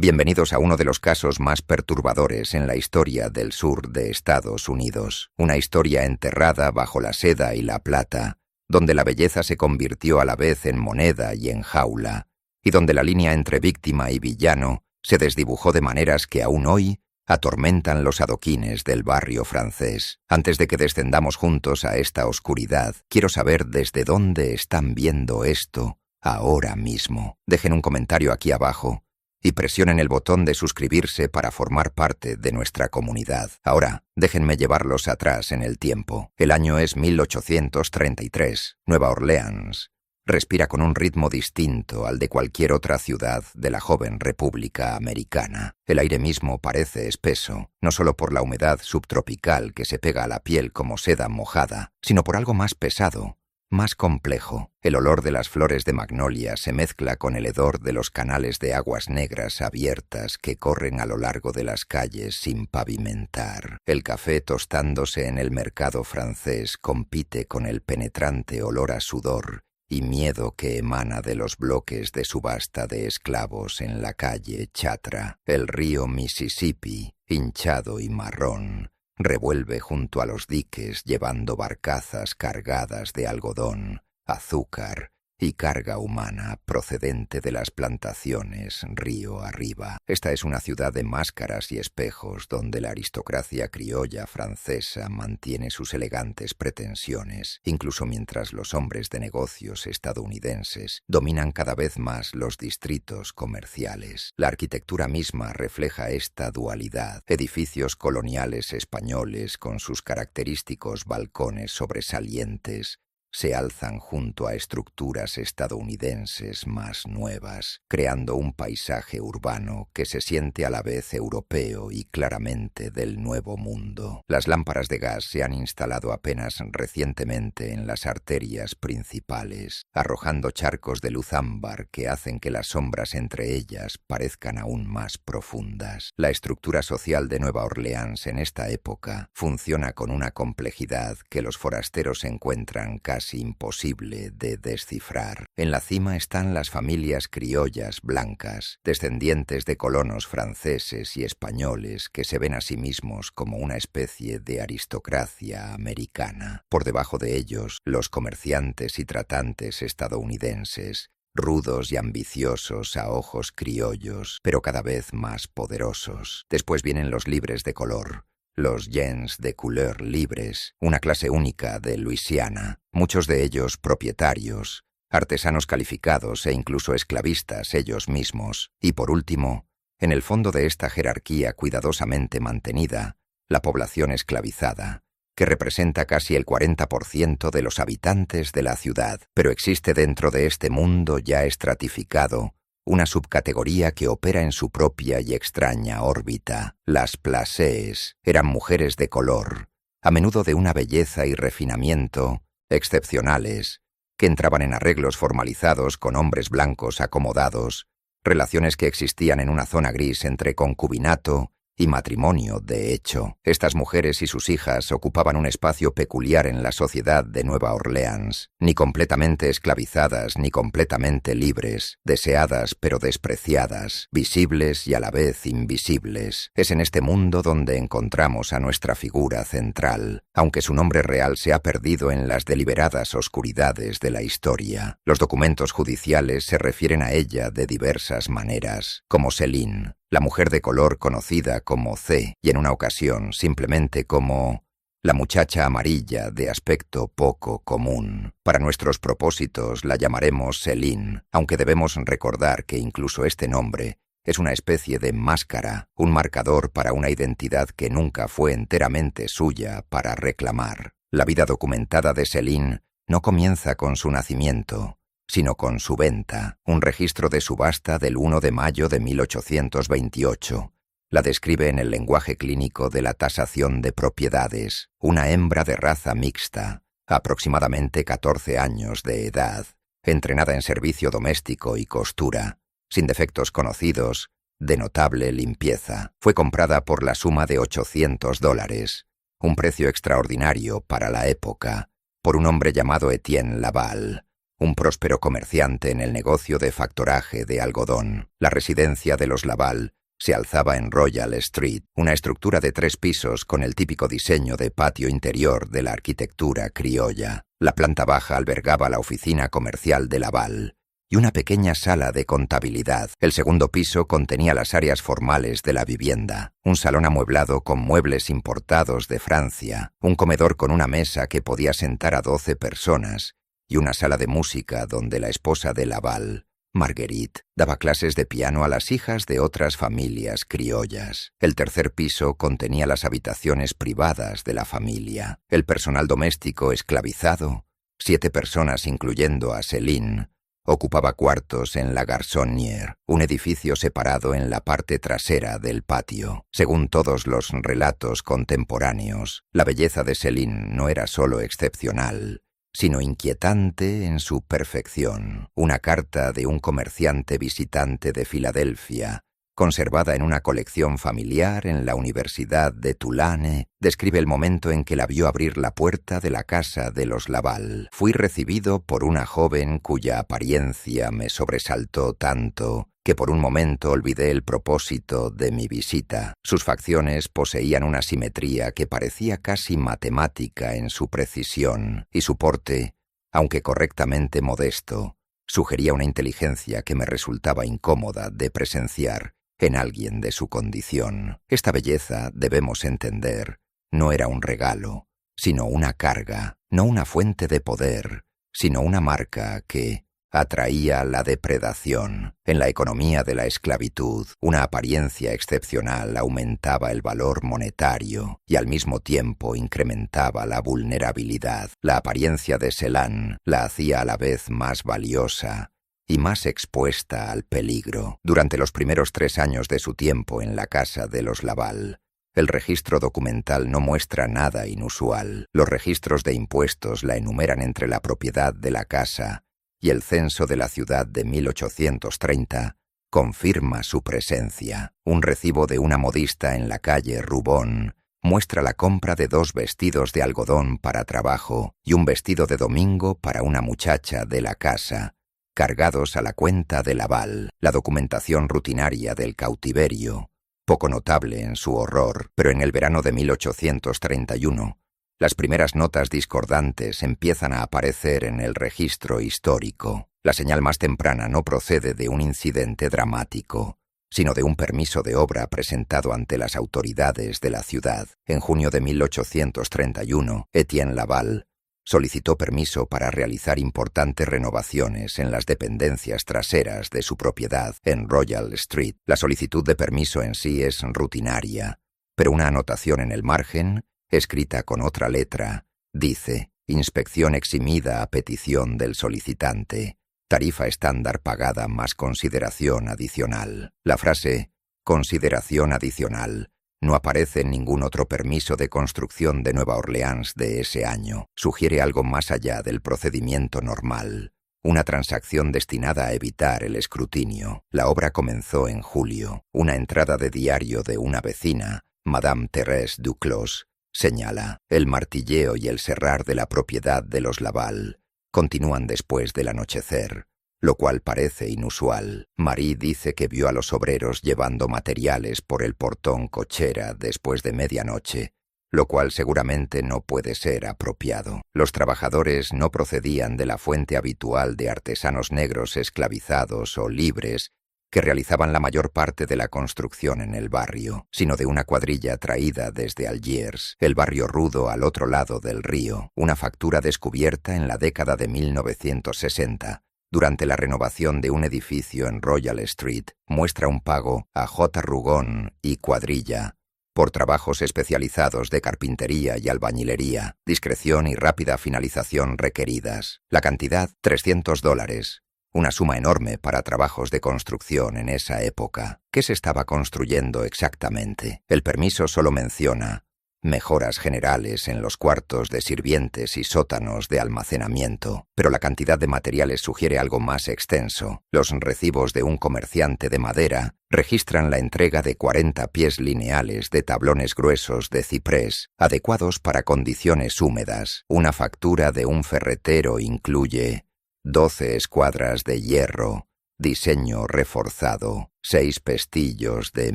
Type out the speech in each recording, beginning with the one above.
Bienvenidos a uno de los casos más perturbadores en la historia del sur de Estados Unidos. Una historia enterrada bajo la seda y la plata, donde la belleza se convirtió a la vez en moneda y en jaula, y donde la línea entre víctima y villano se desdibujó de maneras que aún hoy atormentan los adoquines del barrio francés. Antes de que descendamos juntos a esta oscuridad, quiero saber desde dónde están viendo esto ahora mismo. Dejen un comentario aquí abajo y presionen el botón de suscribirse para formar parte de nuestra comunidad. Ahora, déjenme llevarlos atrás en el tiempo. El año es 1833, Nueva Orleans. Respira con un ritmo distinto al de cualquier otra ciudad de la joven República Americana. El aire mismo parece espeso, no solo por la humedad subtropical que se pega a la piel como seda mojada, sino por algo más pesado, más complejo. El olor de las flores de magnolia se mezcla con el hedor de los canales de aguas negras abiertas que corren a lo largo de las calles sin pavimentar. El café tostándose en el mercado francés compite con el penetrante olor a sudor y miedo que emana de los bloques de subasta de esclavos en la calle Chatra. El río Mississippi, hinchado y marrón, revuelve junto a los diques llevando barcazas cargadas de algodón, azúcar y carga humana procedente de las plantaciones río arriba. Esta es una ciudad de máscaras y espejos donde la aristocracia criolla francesa mantiene sus elegantes pretensiones, incluso mientras los hombres de negocios estadounidenses dominan cada vez más los distritos comerciales. La arquitectura misma refleja esta dualidad. Edificios coloniales españoles con sus característicos balcones sobresalientes se alzan junto a estructuras estadounidenses más nuevas, creando un paisaje urbano que se siente a la vez europeo y claramente del Nuevo Mundo. Las lámparas de gas se han instalado apenas recientemente en las arterias principales, arrojando charcos de luz ámbar que hacen que las sombras entre ellas parezcan aún más profundas. La estructura social de Nueva Orleans en esta época funciona con una complejidad que los forasteros encuentran casi imposible de descifrar. En la cima están las familias criollas blancas, descendientes de colonos franceses y españoles que se ven a sí mismos como una especie de aristocracia americana. Por debajo de ellos, los comerciantes y tratantes estadounidenses, rudos y ambiciosos a ojos criollos, pero cada vez más poderosos. Después vienen los libres de color, los gens de couleur libres, una clase única de Luisiana, muchos de ellos propietarios, artesanos calificados e incluso esclavistas ellos mismos. Y por último, en el fondo de esta jerarquía cuidadosamente mantenida, la población esclavizada, que representa casi el 40% de los habitantes de la ciudad. Pero existe dentro de este mundo ya estratificado una subcategoría que opera en su propia y extraña órbita. Las placées eran mujeres de color, a menudo de una belleza y refinamiento excepcionales, que entraban en arreglos formalizados con hombres blancos acomodados, relaciones que existían en una zona gris entre concubinato y matrimonio de hecho. Estas mujeres y sus hijas ocupaban un espacio peculiar en la sociedad de Nueva Orleans, ni completamente esclavizadas ni completamente libres, deseadas pero despreciadas, visibles y a la vez invisibles. Es en este mundo donde encontramos a nuestra figura central, aunque su nombre real se ha perdido en las deliberadas oscuridades de la historia. Los documentos judiciales se refieren a ella de diversas maneras, como Céline, la mujer de color conocida como C, y en una ocasión simplemente como la muchacha amarilla de aspecto poco común. Para nuestros propósitos la llamaremos Céline, aunque debemos recordar que incluso este nombre es una especie de máscara, un marcador para una identidad que nunca fue enteramente suya para reclamar. La vida documentada de Céline no comienza con su nacimiento, sino con su venta. Un registro de subasta del 1 de mayo de 1828 la describe en el lenguaje clínico de la tasación de propiedades. Una hembra de raza mixta, aproximadamente 14 años de edad, entrenada en servicio doméstico y costura, sin defectos conocidos, de notable limpieza. Fue comprada por la suma de $800, un precio extraordinario para la época, por un hombre llamado Etienne Laval, un próspero comerciante en el negocio de factoraje de algodón. La residencia de los Laval se alzaba en Royal Street, una estructura de 3 pisos con el típico diseño de patio interior de la arquitectura criolla. La planta baja albergaba la oficina comercial de Laval y una pequeña sala de contabilidad. El segundo piso contenía las áreas formales de la vivienda, un salón amueblado con muebles importados de Francia, un comedor con una mesa que podía sentar a 12 personas y una sala de música donde la esposa de Laval, Marguerite, daba clases de piano a las hijas de otras familias criollas. El tercer piso contenía las habitaciones privadas de la familia. El personal doméstico esclavizado, 7 personas incluyendo a Céline, ocupaba cuartos en la Garçonnière, un edificio separado en la parte trasera del patio. Según todos los relatos contemporáneos, la belleza de Céline no era solo excepcional, sino inquietante en su perfección. Una carta de un comerciante visitante de Filadelfia, conservada en una colección familiar en la Universidad de Tulane, describe el momento en que la vio abrir la puerta de la casa de los Laval. Fui recibido por una joven cuya apariencia me sobresaltó tanto que por un momento olvidé el propósito de mi visita. Sus facciones poseían una simetría que parecía casi matemática en su precisión, y su porte, aunque correctamente modesto, sugería una inteligencia que me resultaba incómoda de presenciar en alguien de su condición. Esta belleza, debemos entender, no era un regalo, sino una carga, no una fuente de poder, sino una marca que atraía la depredación. En la economía de la esclavitud, una apariencia excepcional aumentaba el valor monetario y al mismo tiempo incrementaba la vulnerabilidad. La apariencia de Céline la hacía a la vez más valiosa y más expuesta al peligro. Durante los primeros 3 años de su tiempo en la casa de los Laval, el registro documental no muestra nada inusual. Los registros de impuestos la enumeran entre la propiedad de la casa y el censo de la ciudad de 1830 confirma su presencia. Un recibo de una modista en la calle Rubón muestra la compra de 2 vestidos de algodón para trabajo y un vestido de domingo para una muchacha de la casa, cargados a la cuenta de Laval. La documentación rutinaria del cautiverio, poco notable en su horror, pero en el verano de 1831, las primeras notas discordantes empiezan a aparecer en el registro histórico. La señal más temprana no procede de un incidente dramático, sino de un permiso de obra presentado ante las autoridades de la ciudad. En junio de 1831, Etienne Laval solicitó permiso para realizar importantes renovaciones en las dependencias traseras de su propiedad en Royal Street. La solicitud de permiso en sí es rutinaria, pero una anotación en el margen, escrita con otra letra, dice: inspección eximida a petición del solicitante, tarifa estándar pagada más consideración adicional. La frase consideración adicional no aparece en ningún otro permiso de construcción de Nueva Orleans de ese año. Sugiere algo más allá del procedimiento normal, una transacción destinada a evitar el escrutinio. La obra comenzó en julio. Una entrada de diario de una vecina, Madame Thérèse Duclos, señala: el martilleo y el serrar de la propiedad de los Laval continúan después del anochecer, lo cual parece inusual. Marie dice que vio a los obreros llevando materiales por el portón cochera después de medianoche, lo cual seguramente no puede ser apropiado. Los trabajadores no procedían de la fuente habitual de artesanos negros esclavizados o libres que realizaban la mayor parte de la construcción en el barrio, sino de una cuadrilla traída desde Algiers, el barrio rudo al otro lado del río, una factura descubierta en la década de 1960, durante la renovación de un edificio en Royal Street. Muestra un pago a J. Rougon y cuadrilla por trabajos especializados de carpintería y albañilería, discreción y rápida finalización requeridas. La cantidad, $300. Una suma enorme para trabajos de construcción en esa época. ¿Qué se estaba construyendo exactamente? El permiso solo menciona mejoras generales en los cuartos de sirvientes y sótanos de almacenamiento, pero la cantidad de materiales sugiere algo más extenso. Los recibos de un comerciante de madera registran la entrega de 40 pies lineales de tablones gruesos de ciprés, adecuados para condiciones húmedas. Una factura de un ferretero incluye 12 escuadras de hierro, diseño reforzado, 6 pestillos de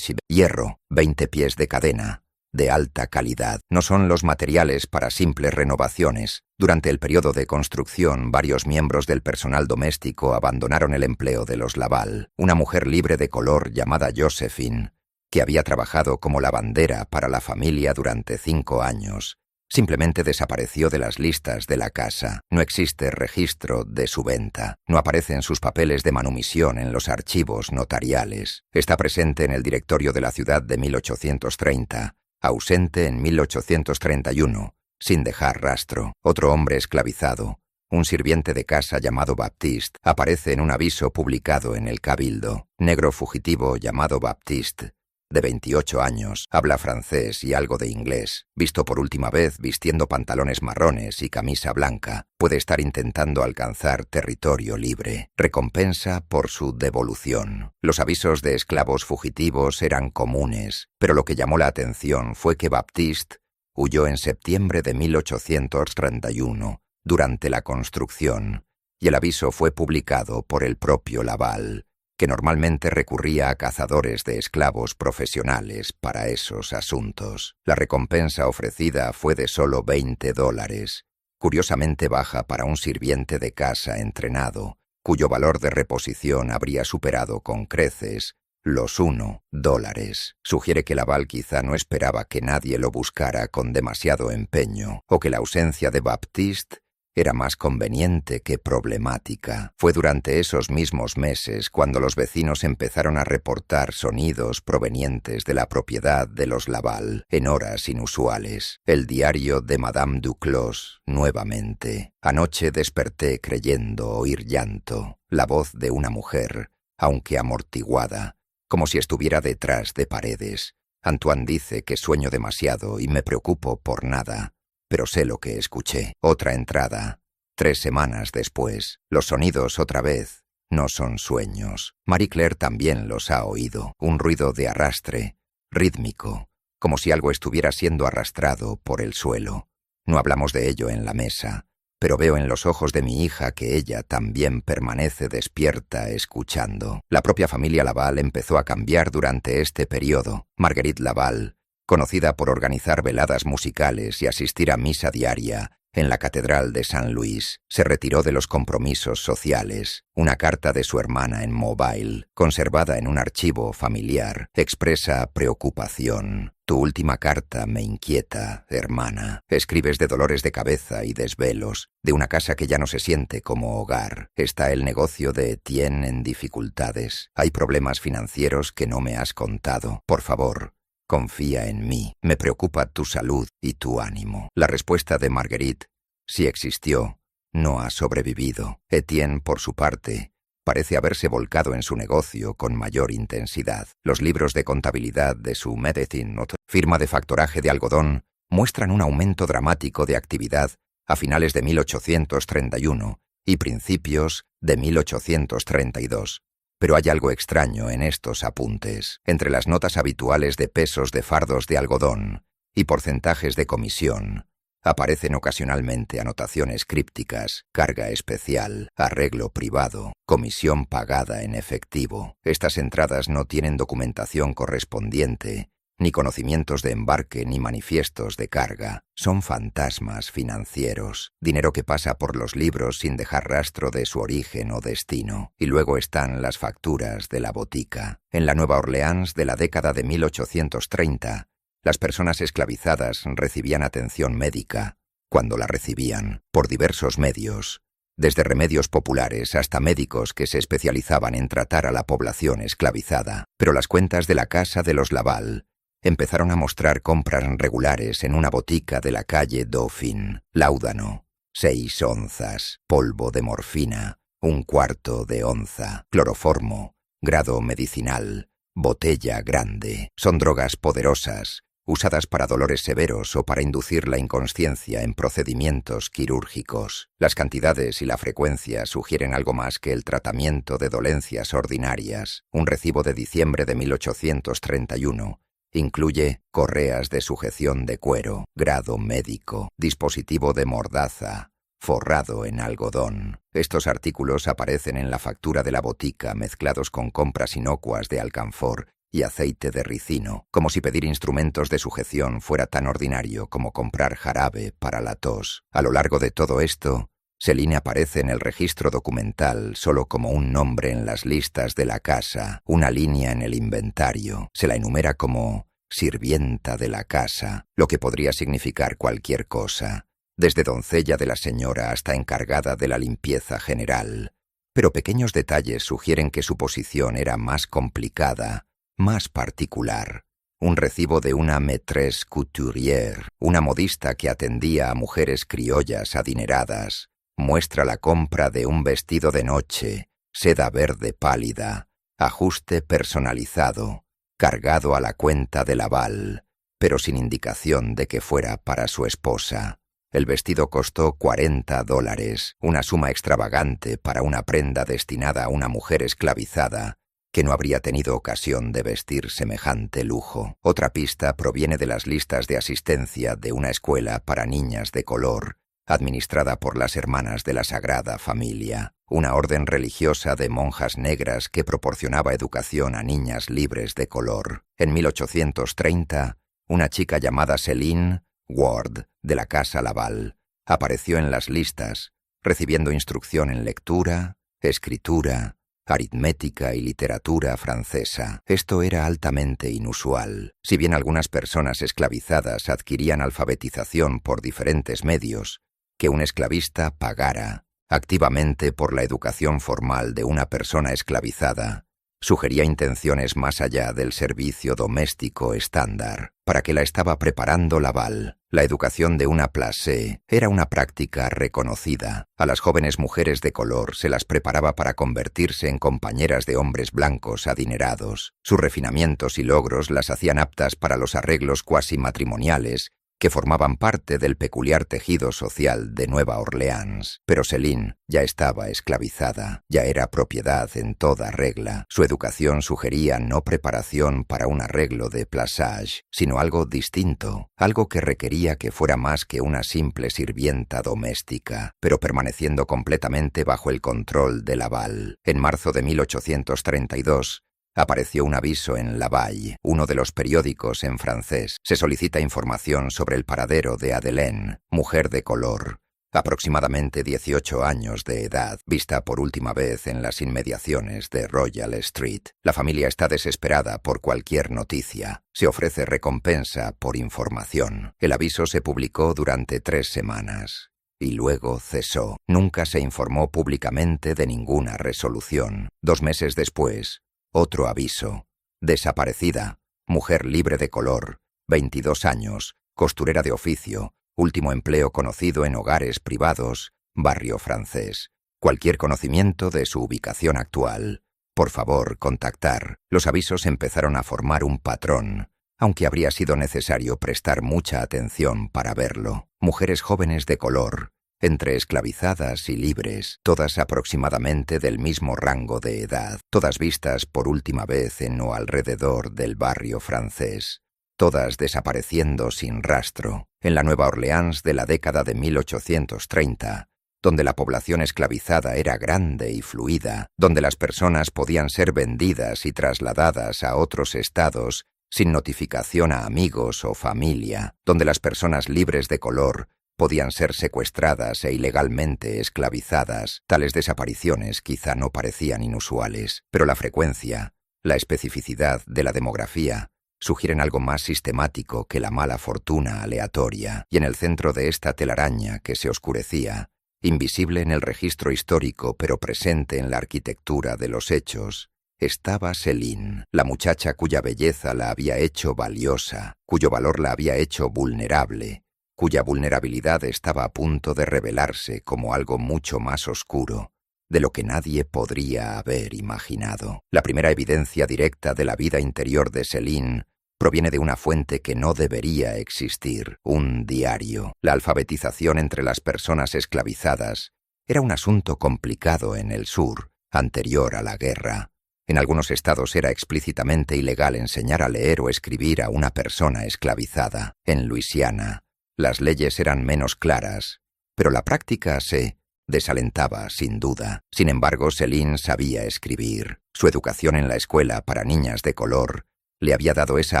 hierro, 20 pies de cadena, de alta calidad. No son los materiales para simples renovaciones. Durante el periodo de construcción, varios miembros del personal doméstico abandonaron el empleo de los Laval. Una mujer libre de color llamada Josephine, que había trabajado como lavandera para la familia durante 5 años, simplemente desapareció de las listas de la casa. No existe registro de su venta. No aparecen sus papeles de manumisión en los archivos notariales. Está presente en el directorio de la ciudad de 1830, ausente en 1831, sin dejar rastro. Otro hombre esclavizado, un sirviente de casa llamado Baptiste, aparece en un aviso publicado en el Cabildo. Negro fugitivo llamado Baptiste, de 28 años, habla francés y algo de inglés. Visto por última vez vistiendo pantalones marrones y camisa blanca, puede estar intentando alcanzar territorio libre. Recompensa por su devolución. Los avisos de esclavos fugitivos eran comunes, pero lo que llamó la atención fue que Baptiste huyó en septiembre de 1831, durante la construcción, y el aviso fue publicado por el propio Laval, que normalmente recurría a cazadores de esclavos profesionales para esos asuntos. La recompensa ofrecida fue de solo $20, curiosamente baja para un sirviente de casa entrenado, cuyo valor de reposición habría superado con creces los $1. Sugiere que Laval quizá no esperaba que nadie lo buscara con demasiado empeño, o que la ausencia de Baptiste era más conveniente que problemática. Fue durante esos mismos meses cuando los vecinos empezaron a reportar sonidos provenientes de la propiedad de los Laval en horas inusuales. El diario de Madame Duclos, nuevamente. Anoche desperté creyendo oír llanto, la voz de una mujer, aunque amortiguada, como si estuviera detrás de paredes. Antoine dice que sueño demasiado y me preocupo por nada, pero sé lo que escuché. Otra entrada. 3 semanas después. Los sonidos otra vez. No son sueños. Marie Claire también los ha oído. Un ruido de arrastre, rítmico, como si algo estuviera siendo arrastrado por el suelo. No hablamos de ello en la mesa, pero veo en los ojos de mi hija que ella también permanece despierta escuchando. La propia familia Laval empezó a cambiar durante este periodo. Marguerite Laval, conocida por organizar veladas musicales y asistir a misa diaria en la Catedral de San Luis, se retiró de los compromisos sociales. Una carta de su hermana en Mobile, conservada en un archivo familiar, expresa preocupación. Tu última carta me inquieta, hermana. Escribes de dolores de cabeza y desvelos, de una casa que ya no se siente como hogar. Está el negocio de Etienne en dificultades. Hay problemas financieros que no me has contado. Por favor, confía en mí. Me preocupa tu salud y tu ánimo. La respuesta de Marguerite, si existió, no ha sobrevivido. Etienne, por su parte, parece haberse volcado en su negocio con mayor intensidad. Los libros de contabilidad de su Medicine Note, firma de factoraje de algodón, muestran un aumento dramático de actividad a finales de 1831 y principios de 1832. Pero hay algo extraño en estos apuntes. Entre las notas habituales de pesos de fardos de algodón y porcentajes de comisión, aparecen ocasionalmente anotaciones crípticas, carga especial, arreglo privado, comisión pagada en efectivo. Estas entradas no tienen documentación correspondiente, ni conocimientos de embarque ni manifiestos de carga. Son fantasmas financieros, dinero que pasa por los libros sin dejar rastro de su origen o destino. Y luego están las facturas de la botica. En la Nueva Orleans de la década de 1830, las personas esclavizadas recibían atención médica, cuando la recibían, por diversos medios, desde remedios populares hasta médicos que se especializaban en tratar a la población esclavizada. Pero las cuentas de la casa de los Laval empezaron a mostrar compras regulares en una botica de la calle Dauphine. Láudano, 6 onzas, polvo de morfina, 1/4 de onza, cloroformo, grado medicinal, botella grande. Son drogas poderosas, usadas para dolores severos o para inducir la inconsciencia en procedimientos quirúrgicos. Las cantidades y la frecuencia sugieren algo más que el tratamiento de dolencias ordinarias. Un recibo de diciembre de 1831 incluye correas de sujeción de cuero, grado médico, dispositivo de mordaza, forrado en algodón. Estos artículos aparecen en la factura de la botica mezclados con compras inocuas de alcanfor y aceite de ricino, como si pedir instrumentos de sujeción fuera tan ordinario como comprar jarabe para la tos. A lo largo de todo esto, Céline aparece en el registro documental solo como un nombre en las listas de la casa, una línea en el inventario. Se la enumera como sirvienta de la casa, lo que podría significar cualquier cosa, desde doncella de la señora hasta encargada de la limpieza general. Pero pequeños detalles sugieren que su posición era más complicada, más particular. Un recibo de una maîtresse couturière, una modista que atendía a mujeres criollas adineradas, muestra la compra de un vestido de noche, seda verde pálida, ajuste personalizado, cargado a la cuenta de Laval, pero sin indicación de que fuera para su esposa. El vestido costó $40, una suma extravagante para una prenda destinada a una mujer esclavizada que no habría tenido ocasión de vestir semejante lujo. Otra pista proviene de las listas de asistencia de una escuela para niñas de color, administrada por las Hermanas de la Sagrada Familia, una orden religiosa de monjas negras que proporcionaba educación a niñas libres de color. En 1830, una chica llamada Céline Ward, de la Casa Laval, apareció en las listas, recibiendo instrucción en lectura, escritura, aritmética y literatura francesa. Esto era altamente inusual. Si bien algunas personas esclavizadas adquirían alfabetización por diferentes medios, que un esclavista pagara activamente por la educación formal de una persona esclavizada sugería intenciones más allá del servicio doméstico estándar. ¿Para qué la estaba preparando Laval? La educación de una placée era una práctica reconocida. A las jóvenes mujeres de color se las preparaba para convertirse en compañeras de hombres blancos adinerados. Sus refinamientos y logros las hacían aptas para los arreglos cuasi matrimoniales que formaban parte del peculiar tejido social de Nueva Orleans. Pero Céline ya estaba esclavizada, ya era propiedad en toda regla. Su educación sugería no preparación para un arreglo de plaçage, sino algo distinto, algo que requería que fuera más que una simple sirvienta doméstica, pero permaneciendo completamente bajo el control de Laval. En marzo de 1832, apareció un aviso en La Valle, uno de los periódicos en francés. Se solicita información sobre el paradero de Madeleine, mujer de color, aproximadamente 18 años de edad, vista por última vez en las inmediaciones de Royal Street. La familia está desesperada por cualquier noticia. Se ofrece recompensa por información. El aviso se publicó durante 3 semanas. Y luego cesó. Nunca se informó públicamente de ninguna resolución. 2 meses después, otro aviso. Desaparecida. Mujer libre de color. 22 años. Costurera de oficio. Último empleo conocido en hogares privados. Barrio francés. Cualquier conocimiento de su ubicación actual. Por favor, contactar. Los avisos empezaron a formar un patrón, aunque habría sido necesario prestar mucha atención para verlo. Mujeres jóvenes de color, entre esclavizadas y libres, todas aproximadamente del mismo rango de edad, todas vistas por última vez en o alrededor del barrio francés, todas desapareciendo sin rastro, en la Nueva Orleans de la década de 1830, donde la población esclavizada era grande y fluida, donde las personas podían ser vendidas y trasladadas a otros estados sin notificación a amigos o familia, donde las personas libres de color podían ser secuestradas e ilegalmente esclavizadas. Tales desapariciones quizá no parecían inusuales, pero la frecuencia, la especificidad de la demografía sugieren algo más sistemático que la mala fortuna aleatoria, y en el centro de esta telaraña que se oscurecía, invisible en el registro histórico pero presente en la arquitectura de los hechos, estaba Céline, la muchacha cuya belleza la había hecho valiosa, cuyo valor la había hecho vulnerable, cuya vulnerabilidad estaba a punto de revelarse como algo mucho más oscuro, de lo que nadie podría haber imaginado. La primera evidencia directa de la vida interior de Céline proviene de una fuente que no debería existir, un diario. La alfabetización entre las personas esclavizadas era un asunto complicado en el sur, anterior a la guerra. En algunos estados era explícitamente ilegal enseñar a leer o escribir a una persona esclavizada. En Luisiana, las leyes eran menos claras, pero la práctica se desalentaba sin duda. Sin embargo, Céline sabía escribir. Su educación en la escuela para niñas de color le había dado esa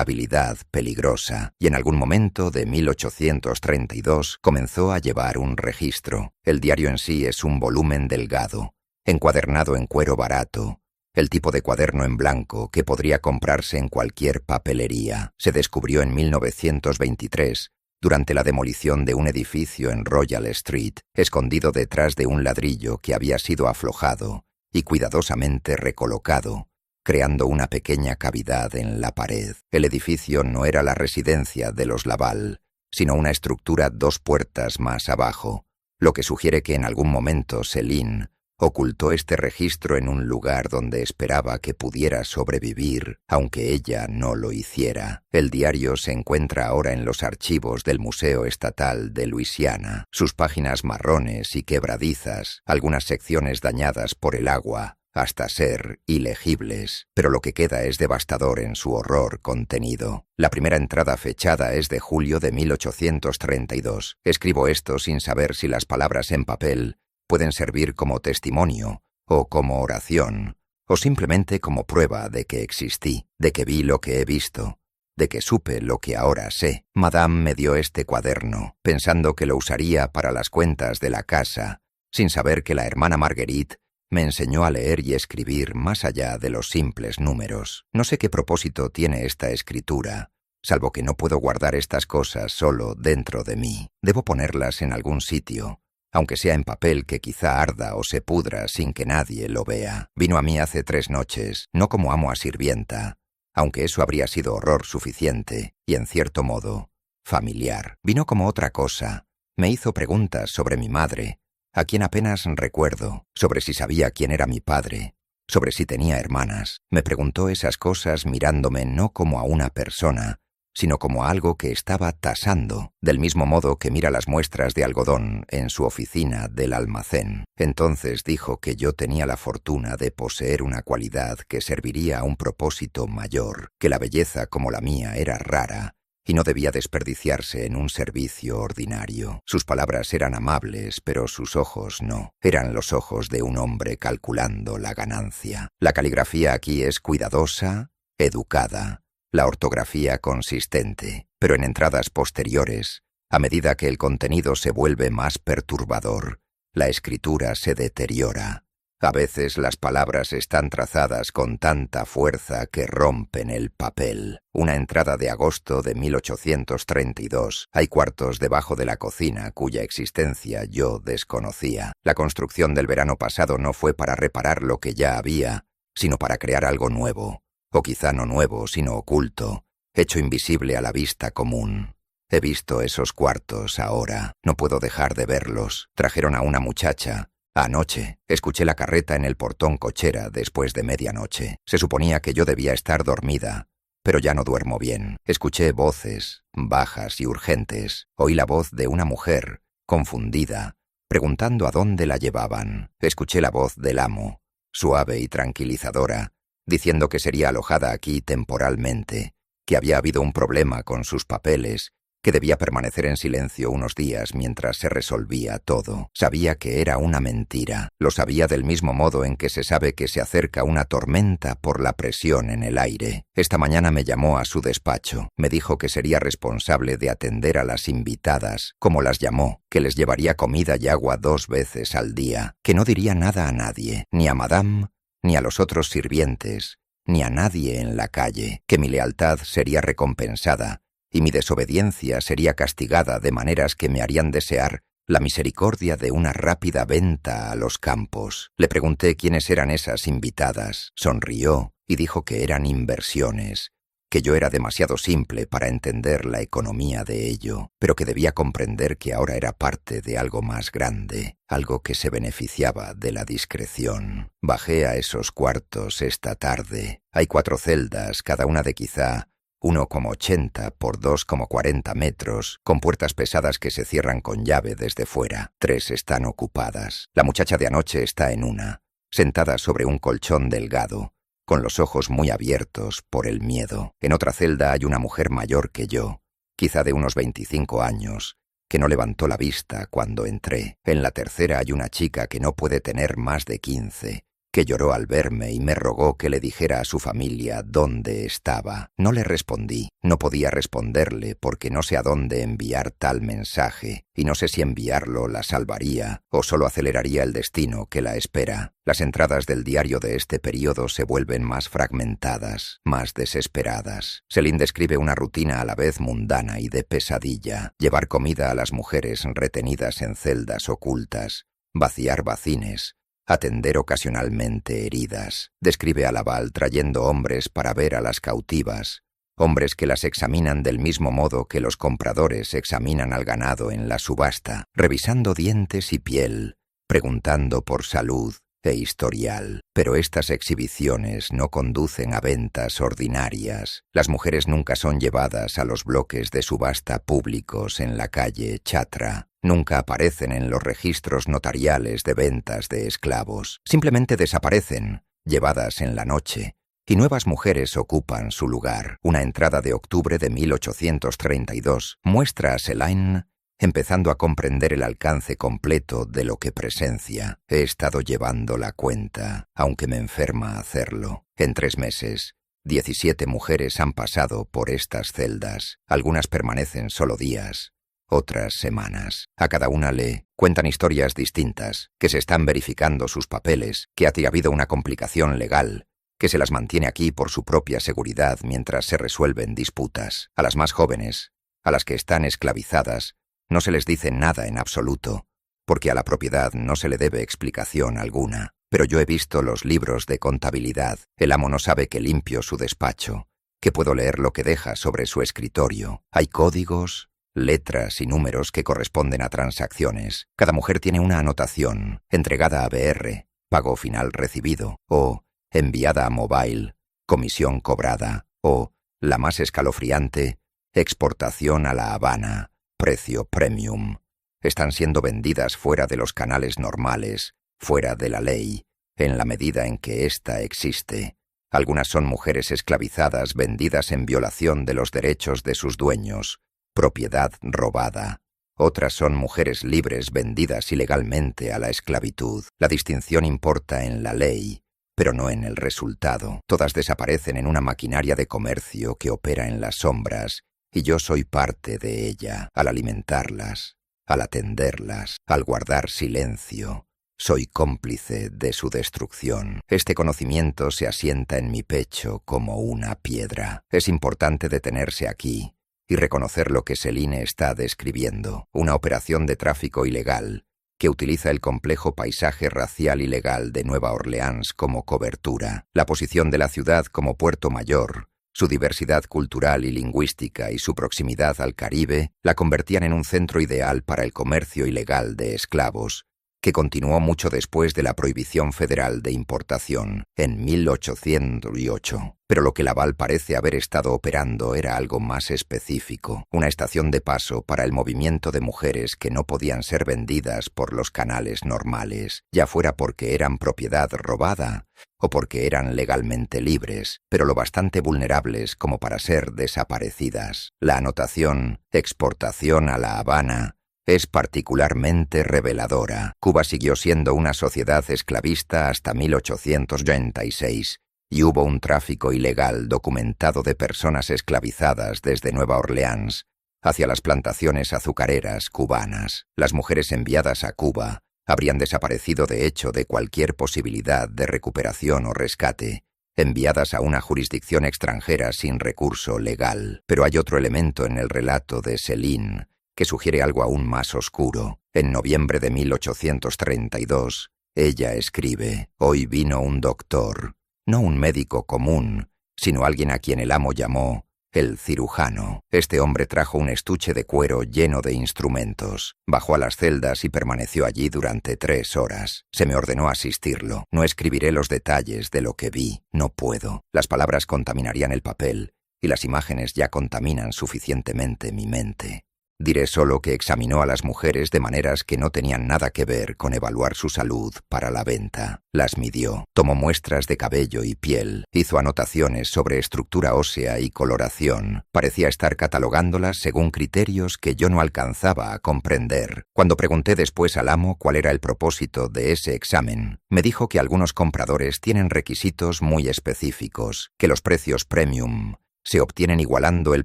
habilidad peligrosa, y en algún momento de 1832 comenzó a llevar un registro. El diario en sí es un volumen delgado, encuadernado en cuero barato, el tipo de cuaderno en blanco que podría comprarse en cualquier papelería. Se descubrió en 1923, durante la demolición de un edificio en Royal Street, escondido detrás de un ladrillo que había sido aflojado y cuidadosamente recolocado, creando una pequeña cavidad en la pared. El edificio no era la residencia de los Laval, sino una estructura 2 puertas más abajo, lo que sugiere que en algún momento Céline ocultó este registro en un lugar donde esperaba que pudiera sobrevivir, aunque ella no lo hiciera. El diario se encuentra ahora en los archivos del Museo Estatal de Luisiana. Sus páginas marrones y quebradizas, algunas secciones dañadas por el agua, hasta ser ilegibles, pero lo que queda es devastador en su horror contenido. La primera entrada fechada es de julio de 1832. Escribo esto sin saber si las palabras en papel pueden servir como testimonio, o como oración, o simplemente como prueba de que existí, de que vi lo que he visto, de que supe lo que ahora sé. Madame me dio este cuaderno, pensando que lo usaría para las cuentas de la casa, sin saber que la hermana Marguerite me enseñó a leer y escribir más allá de los simples números. No sé qué propósito tiene esta escritura, salvo que no puedo guardar estas cosas solo dentro de mí. Debo ponerlas en algún sitio, aunque sea en papel que quizá arda o se pudra sin que nadie lo vea. Vino a mí hace 3 noches, no como amo a sirvienta, aunque eso habría sido horror suficiente, y en cierto modo, familiar. Vino como otra cosa. Me hizo preguntas sobre mi madre, a quien apenas recuerdo, sobre si sabía quién era mi padre, sobre si tenía hermanas. Me preguntó esas cosas mirándome no como a una persona, sino como a algo que estaba tasando, del mismo modo que mira las muestras de algodón en su oficina del almacén. Entonces dijo que yo tenía la fortuna de poseer una cualidad que serviría a un propósito mayor, que la belleza como la mía era rara y no debía desperdiciarse en un servicio ordinario. Sus palabras eran amables, pero sus ojos no. Eran los ojos de un hombre calculando la ganancia. La caligrafía aquí es cuidadosa, educada, la ortografía consistente, pero en entradas posteriores, a medida que el contenido se vuelve más perturbador, la escritura se deteriora. A veces las palabras están trazadas con tanta fuerza que rompen el papel. Una entrada de agosto de 1832. Hay cuartos debajo de la cocina cuya existencia yo desconocía. La construcción del verano pasado no fue para reparar lo que ya había, sino para crear algo nuevo. O quizá no nuevo, sino oculto, hecho invisible a la vista común. He visto esos cuartos ahora. No puedo dejar de verlos. Trajeron a una muchacha. Anoche escuché la carreta en el portón cochera después de medianoche. Se suponía que yo debía estar dormida, pero ya no duermo bien. Escuché voces, bajas y urgentes. Oí la voz de una mujer, confundida, preguntando a dónde la llevaban. Escuché la voz del amo, suave y tranquilizadora, diciendo que sería alojada aquí temporalmente, que había habido un problema con sus papeles, que debía permanecer en silencio unos días mientras se resolvía todo. Sabía que era una mentira. Lo sabía del mismo modo en que se sabe que se acerca una tormenta por la presión en el aire. Esta mañana me llamó a su despacho. Me dijo que sería responsable de atender a las invitadas, como las llamó, que les llevaría comida y agua 2 veces al día, que no diría nada a nadie, ni a Madame, ni a los otros sirvientes, ni a nadie en la calle, que mi lealtad sería recompensada, y mi desobediencia sería castigada de maneras que me harían desear la misericordia de una rápida venta a los campos. Le pregunté quiénes eran esas invitadas. Sonrió y dijo que eran inversiones, que yo era demasiado simple para entender la economía de ello, pero que debía comprender que ahora era parte de algo más grande, algo que se beneficiaba de la discreción. Bajé a esos cuartos esta tarde. Hay 4 celdas, cada una de quizá 1,80 por 2,40 metros, con puertas pesadas que se cierran con llave desde fuera. 3 están ocupadas. La muchacha de anoche está en una, sentada sobre un colchón delgado, con los ojos muy abiertos por el miedo. En otra celda hay una mujer mayor que yo, quizá de unos 25 años, que no levantó la vista cuando entré. En la tercera hay una chica que no puede tener más de 15, que lloró al verme y me rogó que le dijera a su familia dónde estaba. No le respondí, no podía responderle porque no sé a dónde enviar tal mensaje, y no sé si enviarlo la salvaría o solo aceleraría el destino que la espera. Las entradas del diario de este periodo se vuelven más fragmentadas, más desesperadas. Céline describe una rutina a la vez mundana y de pesadilla: llevar comida a las mujeres retenidas en celdas ocultas, vaciar bacines, atender ocasionalmente heridas. Describe a Laval trayendo hombres para ver a las cautivas, hombres que las examinan del mismo modo que los compradores examinan al ganado en la subasta, revisando dientes y piel, preguntando por salud e historial. Pero estas exhibiciones no conducen a ventas ordinarias. Las mujeres nunca son llevadas a los bloques de subasta públicos en la calle Chatra. Nunca aparecen en los registros notariales de ventas de esclavos. Simplemente desaparecen, llevadas en la noche, y nuevas mujeres ocupan su lugar. Una entrada de octubre de 1832 muestra a Céline empezando a comprender el alcance completo de lo que presencia. He estado llevando la cuenta, aunque me enferma hacerlo. En 3 meses, 17 mujeres han pasado por estas celdas. Algunas permanecen solo días, otras semanas. A cada una le cuentan historias distintas, que se están verificando sus papeles, que ha habido una complicación legal, que se las mantiene aquí por su propia seguridad mientras se resuelven disputas. A las más jóvenes, a las que están esclavizadas, no se les dice nada en absoluto, porque a la propiedad no se le debe explicación alguna. Pero yo he visto los libros de contabilidad. El amo no sabe que limpio su despacho, que puedo leer lo que deja sobre su escritorio. Hay códigos, letras y números que corresponden a transacciones. Cada mujer tiene una anotación, entregada a BR, pago final recibido, o enviada a Mobile, comisión cobrada, o, la más escalofriante, exportación a La Habana, precio premium. Están siendo vendidas fuera de los canales normales, fuera de la ley, en la medida en que ésta existe. Algunas son mujeres esclavizadas vendidas en violación de los derechos de sus dueños, propiedad robada. Otras son mujeres libres vendidas ilegalmente a la esclavitud. La distinción importa en la ley, pero no en el resultado. Todas desaparecen en una maquinaria de comercio que opera en las sombras, y yo soy parte de ella. Al alimentarlas, al atenderlas, al guardar silencio, soy cómplice de su destrucción. Este conocimiento se asienta en mi pecho como una piedra. Es importante detenerse aquí y reconocer lo que Céline está describiendo: una operación de tráfico ilegal que utiliza el complejo paisaje racial y legal de Nueva Orleans como cobertura, la posición de la ciudad como puerto mayor, su diversidad cultural y lingüística y su proximidad al Caribe la convertían en un centro ideal para el comercio ilegal de esclavos, que continuó mucho después de la prohibición federal de importación, en 1808. Pero lo que Laval parece haber estado operando era algo más específico: una estación de paso para el movimiento de mujeres que no podían ser vendidas por los canales normales, ya fuera porque eran propiedad robada o porque eran legalmente libres, pero lo bastante vulnerables como para ser desaparecidas. La anotación «exportación a La Habana» es particularmente reveladora. Cuba siguió siendo una sociedad esclavista hasta 1886, y hubo un tráfico ilegal documentado de personas esclavizadas desde Nueva Orleans hacia las plantaciones azucareras cubanas. Las mujeres enviadas a Cuba habrían desaparecido de hecho de cualquier posibilidad de recuperación o rescate, enviadas a una jurisdicción extranjera sin recurso legal. Pero hay otro elemento en el relato de Céline que sugiere algo aún más oscuro. En noviembre de 1832, ella escribe: «Hoy vino un doctor, no un médico común, sino alguien a quien el amo llamó el cirujano. Este hombre trajo un estuche de cuero lleno de instrumentos. Bajó a las celdas y permaneció allí durante 3 horas. Se me ordenó asistirlo. No escribiré los detalles de lo que vi. No puedo. Las palabras contaminarían el papel, y las imágenes ya contaminan suficientemente mi mente. Diré solo que examinó a las mujeres de maneras que no tenían nada que ver con evaluar su salud para la venta. Las midió, tomó muestras de cabello y piel, hizo anotaciones sobre estructura ósea y coloración. Parecía estar catalogándolas según criterios que yo no alcanzaba a comprender. Cuando pregunté después al amo cuál era el propósito de ese examen, me dijo que algunos compradores tienen requisitos muy específicos, que los precios premium se obtienen igualando el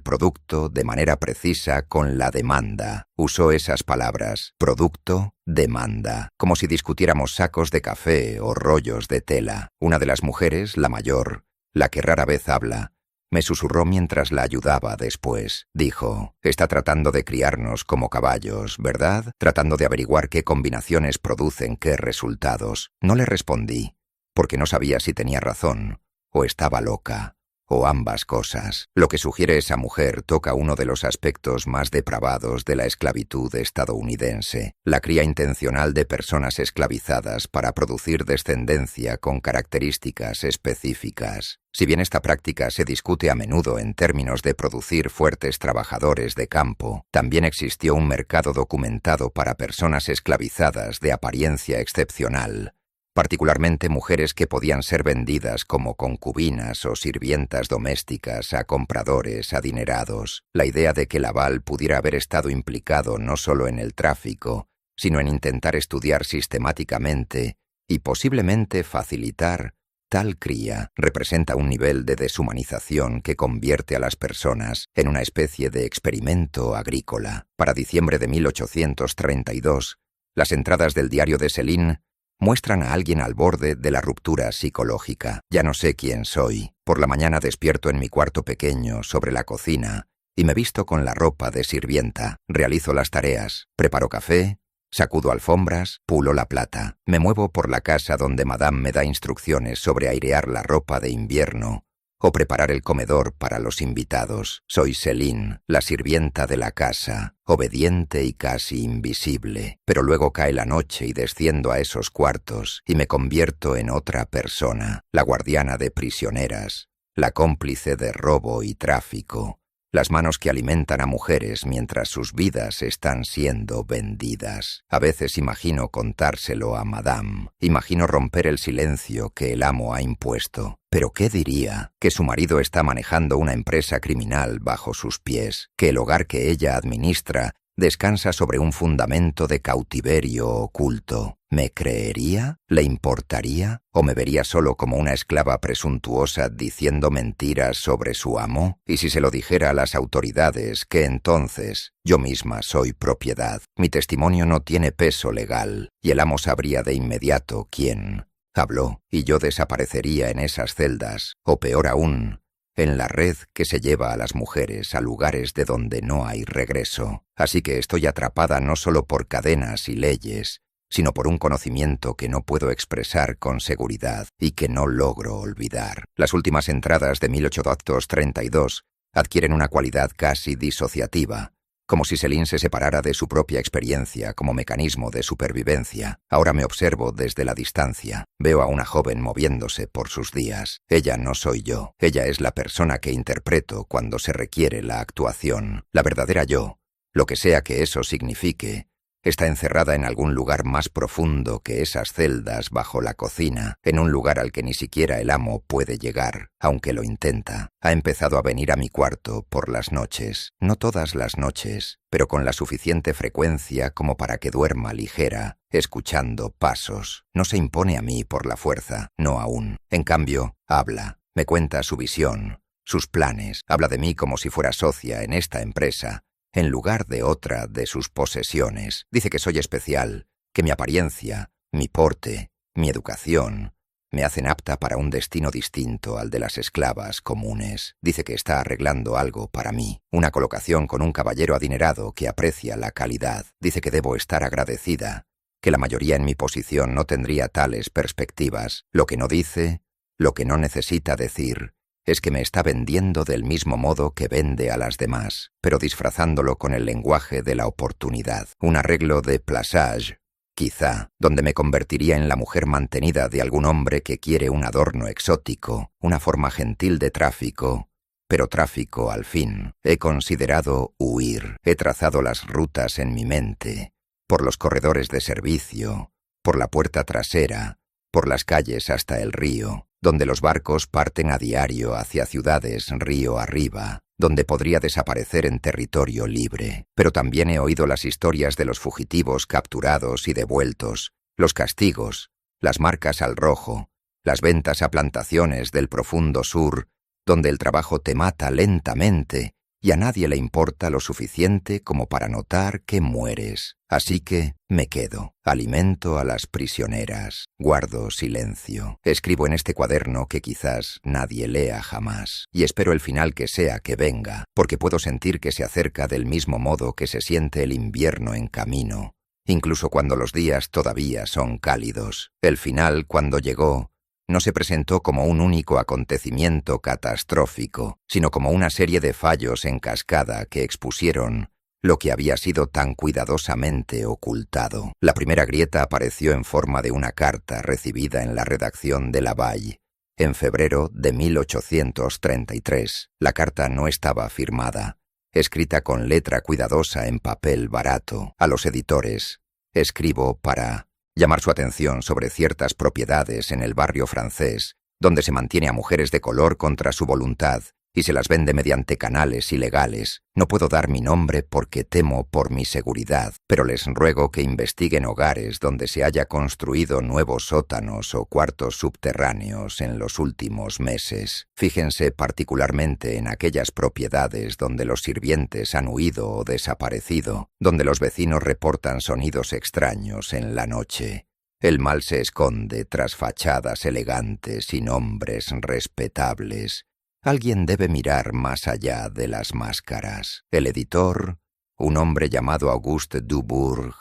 producto de manera precisa con la demanda. Usó esas palabras, producto, demanda, como si discutiéramos sacos de café o rollos de tela. Una de las mujeres, la mayor, la que rara vez habla, me susurró mientras la ayudaba después. Dijo, está tratando de criarnos como caballos, ¿verdad? Tratando de averiguar qué combinaciones producen qué resultados. No le respondí, porque no sabía si tenía razón o estaba loca. O ambas cosas. Lo que sugiere esa mujer toca uno de los aspectos más depravados de la esclavitud estadounidense, la cría intencional de personas esclavizadas para producir descendencia con características específicas. Si bien esta práctica se discute a menudo en términos de producir fuertes trabajadores de campo, también existió un mercado documentado para personas esclavizadas de apariencia excepcional, particularmente mujeres que podían ser vendidas como concubinas o sirvientas domésticas a compradores adinerados. La idea de que Laval pudiera haber estado implicado no solo en el tráfico, sino en intentar estudiar sistemáticamente y posiblemente facilitar tal cría representa un nivel de deshumanización que convierte a las personas en una especie de experimento agrícola. Para diciembre de 1832, las entradas del diario de Céline muestran a alguien al borde de la ruptura psicológica. Ya no sé quién soy. Por la mañana despierto en mi cuarto pequeño sobre la cocina y me visto con la ropa de sirvienta. Realizo las tareas. Preparo café, sacudo alfombras, pulo la plata. Me muevo por la casa donde Madame me da instrucciones sobre airear la ropa de invierno o preparar el comedor para los invitados. Soy Céline, la sirvienta de la casa, obediente y casi invisible. Pero luego cae la noche y desciendo a esos cuartos y me convierto en otra persona, la guardiana de prisioneras, la cómplice de robo y tráfico, las manos que alimentan a mujeres mientras sus vidas están siendo vendidas. A veces imagino contárselo a Madame, imagino romper el silencio que el amo ha impuesto. ¿Pero qué diría? Que su marido está manejando una empresa criminal bajo sus pies, que el hogar que ella administra descansa sobre un fundamento de cautiverio oculto. ¿Me creería? ¿Le importaría? ¿O me vería solo como una esclava presuntuosa diciendo mentiras sobre su amo? Y si se lo dijera a las autoridades, que entonces yo misma soy propiedad. Mi testimonio no tiene peso legal, y el amo sabría de inmediato quién habló, y yo desaparecería en esas celdas, o peor aún, en la red que se lleva a las mujeres a lugares de donde no hay regreso. Así que estoy atrapada no solo por cadenas y leyes, sino por un conocimiento que no puedo expresar con seguridad y que no logro olvidar. Las últimas entradas de 1832 adquieren una cualidad casi disociativa, como si Céline se separara de su propia experiencia como mecanismo de supervivencia. Ahora me observo desde la distancia. Veo a una joven moviéndose por sus días. Ella no soy yo. Ella es la persona que interpreto cuando se requiere la actuación. La verdadera yo, lo que sea que eso signifique, está encerrada en algún lugar más profundo que esas celdas bajo la cocina, en un lugar al que ni siquiera el amo puede llegar, aunque lo intenta. Ha empezado a venir a mi cuarto por las noches, no todas las noches, pero con la suficiente frecuencia como para que duerma ligera, escuchando pasos. No se impone a mí por la fuerza, no aún. En cambio, habla, me cuenta su visión, sus planes, habla de mí como si fuera socia en esta empresa, en lugar de otra de sus posesiones. Dice que soy especial, que mi apariencia, mi porte, mi educación, me hacen apta para un destino distinto al de las esclavas comunes. Dice que está arreglando algo para mí, una colocación con un caballero adinerado que aprecia la calidad. Dice que debo estar agradecida, que la mayoría en mi posición no tendría tales perspectivas. Lo que no dice, lo que no necesita decir, es que me está vendiendo del mismo modo que vende a las demás, pero disfrazándolo con el lenguaje de la oportunidad. Un arreglo de plasage, quizá, donde me convertiría en la mujer mantenida de algún hombre que quiere un adorno exótico, una forma gentil de tráfico, pero tráfico al fin. He considerado huir. He trazado las rutas en mi mente, por los corredores de servicio, por la puerta trasera, por las calles hasta el río, donde los barcos parten a diario hacia ciudades río arriba, donde podría desaparecer en territorio libre. Pero también he oído las historias de los fugitivos capturados y devueltos, los castigos, las marcas al rojo, las ventas a plantaciones del profundo sur, donde el trabajo te mata lentamente y a nadie le importa lo suficiente como para notar que mueres. Así que me quedo, alimento a las prisioneras, guardo silencio, escribo en este cuaderno que quizás nadie lea jamás, y espero el final que sea que venga, porque puedo sentir que se acerca del mismo modo que se siente el invierno en camino, incluso cuando los días todavía son cálidos. El final, cuando llegó, no se presentó como un único acontecimiento catastrófico, sino como una serie de fallos en cascada que expusieron lo que había sido tan cuidadosamente ocultado. La primera grieta apareció en forma de una carta recibida en la redacción de Lavalle en febrero de 1833. La carta no estaba firmada, escrita con letra cuidadosa en papel barato. A los editores, escribo para llamar su atención sobre ciertas propiedades en el barrio francés, donde se mantiene a mujeres de color contra su voluntad y se las vende mediante canales ilegales. No puedo dar mi nombre porque temo por mi seguridad, pero les ruego que investiguen hogares donde se haya construido nuevos sótanos o cuartos subterráneos en los últimos meses. Fíjense particularmente en aquellas propiedades donde los sirvientes han huido o desaparecido, donde los vecinos reportan sonidos extraños en la noche. El mal se esconde tras fachadas elegantes y nombres respetables. Alguien debe mirar más allá de las máscaras. El editor, un hombre llamado Auguste Dubourg,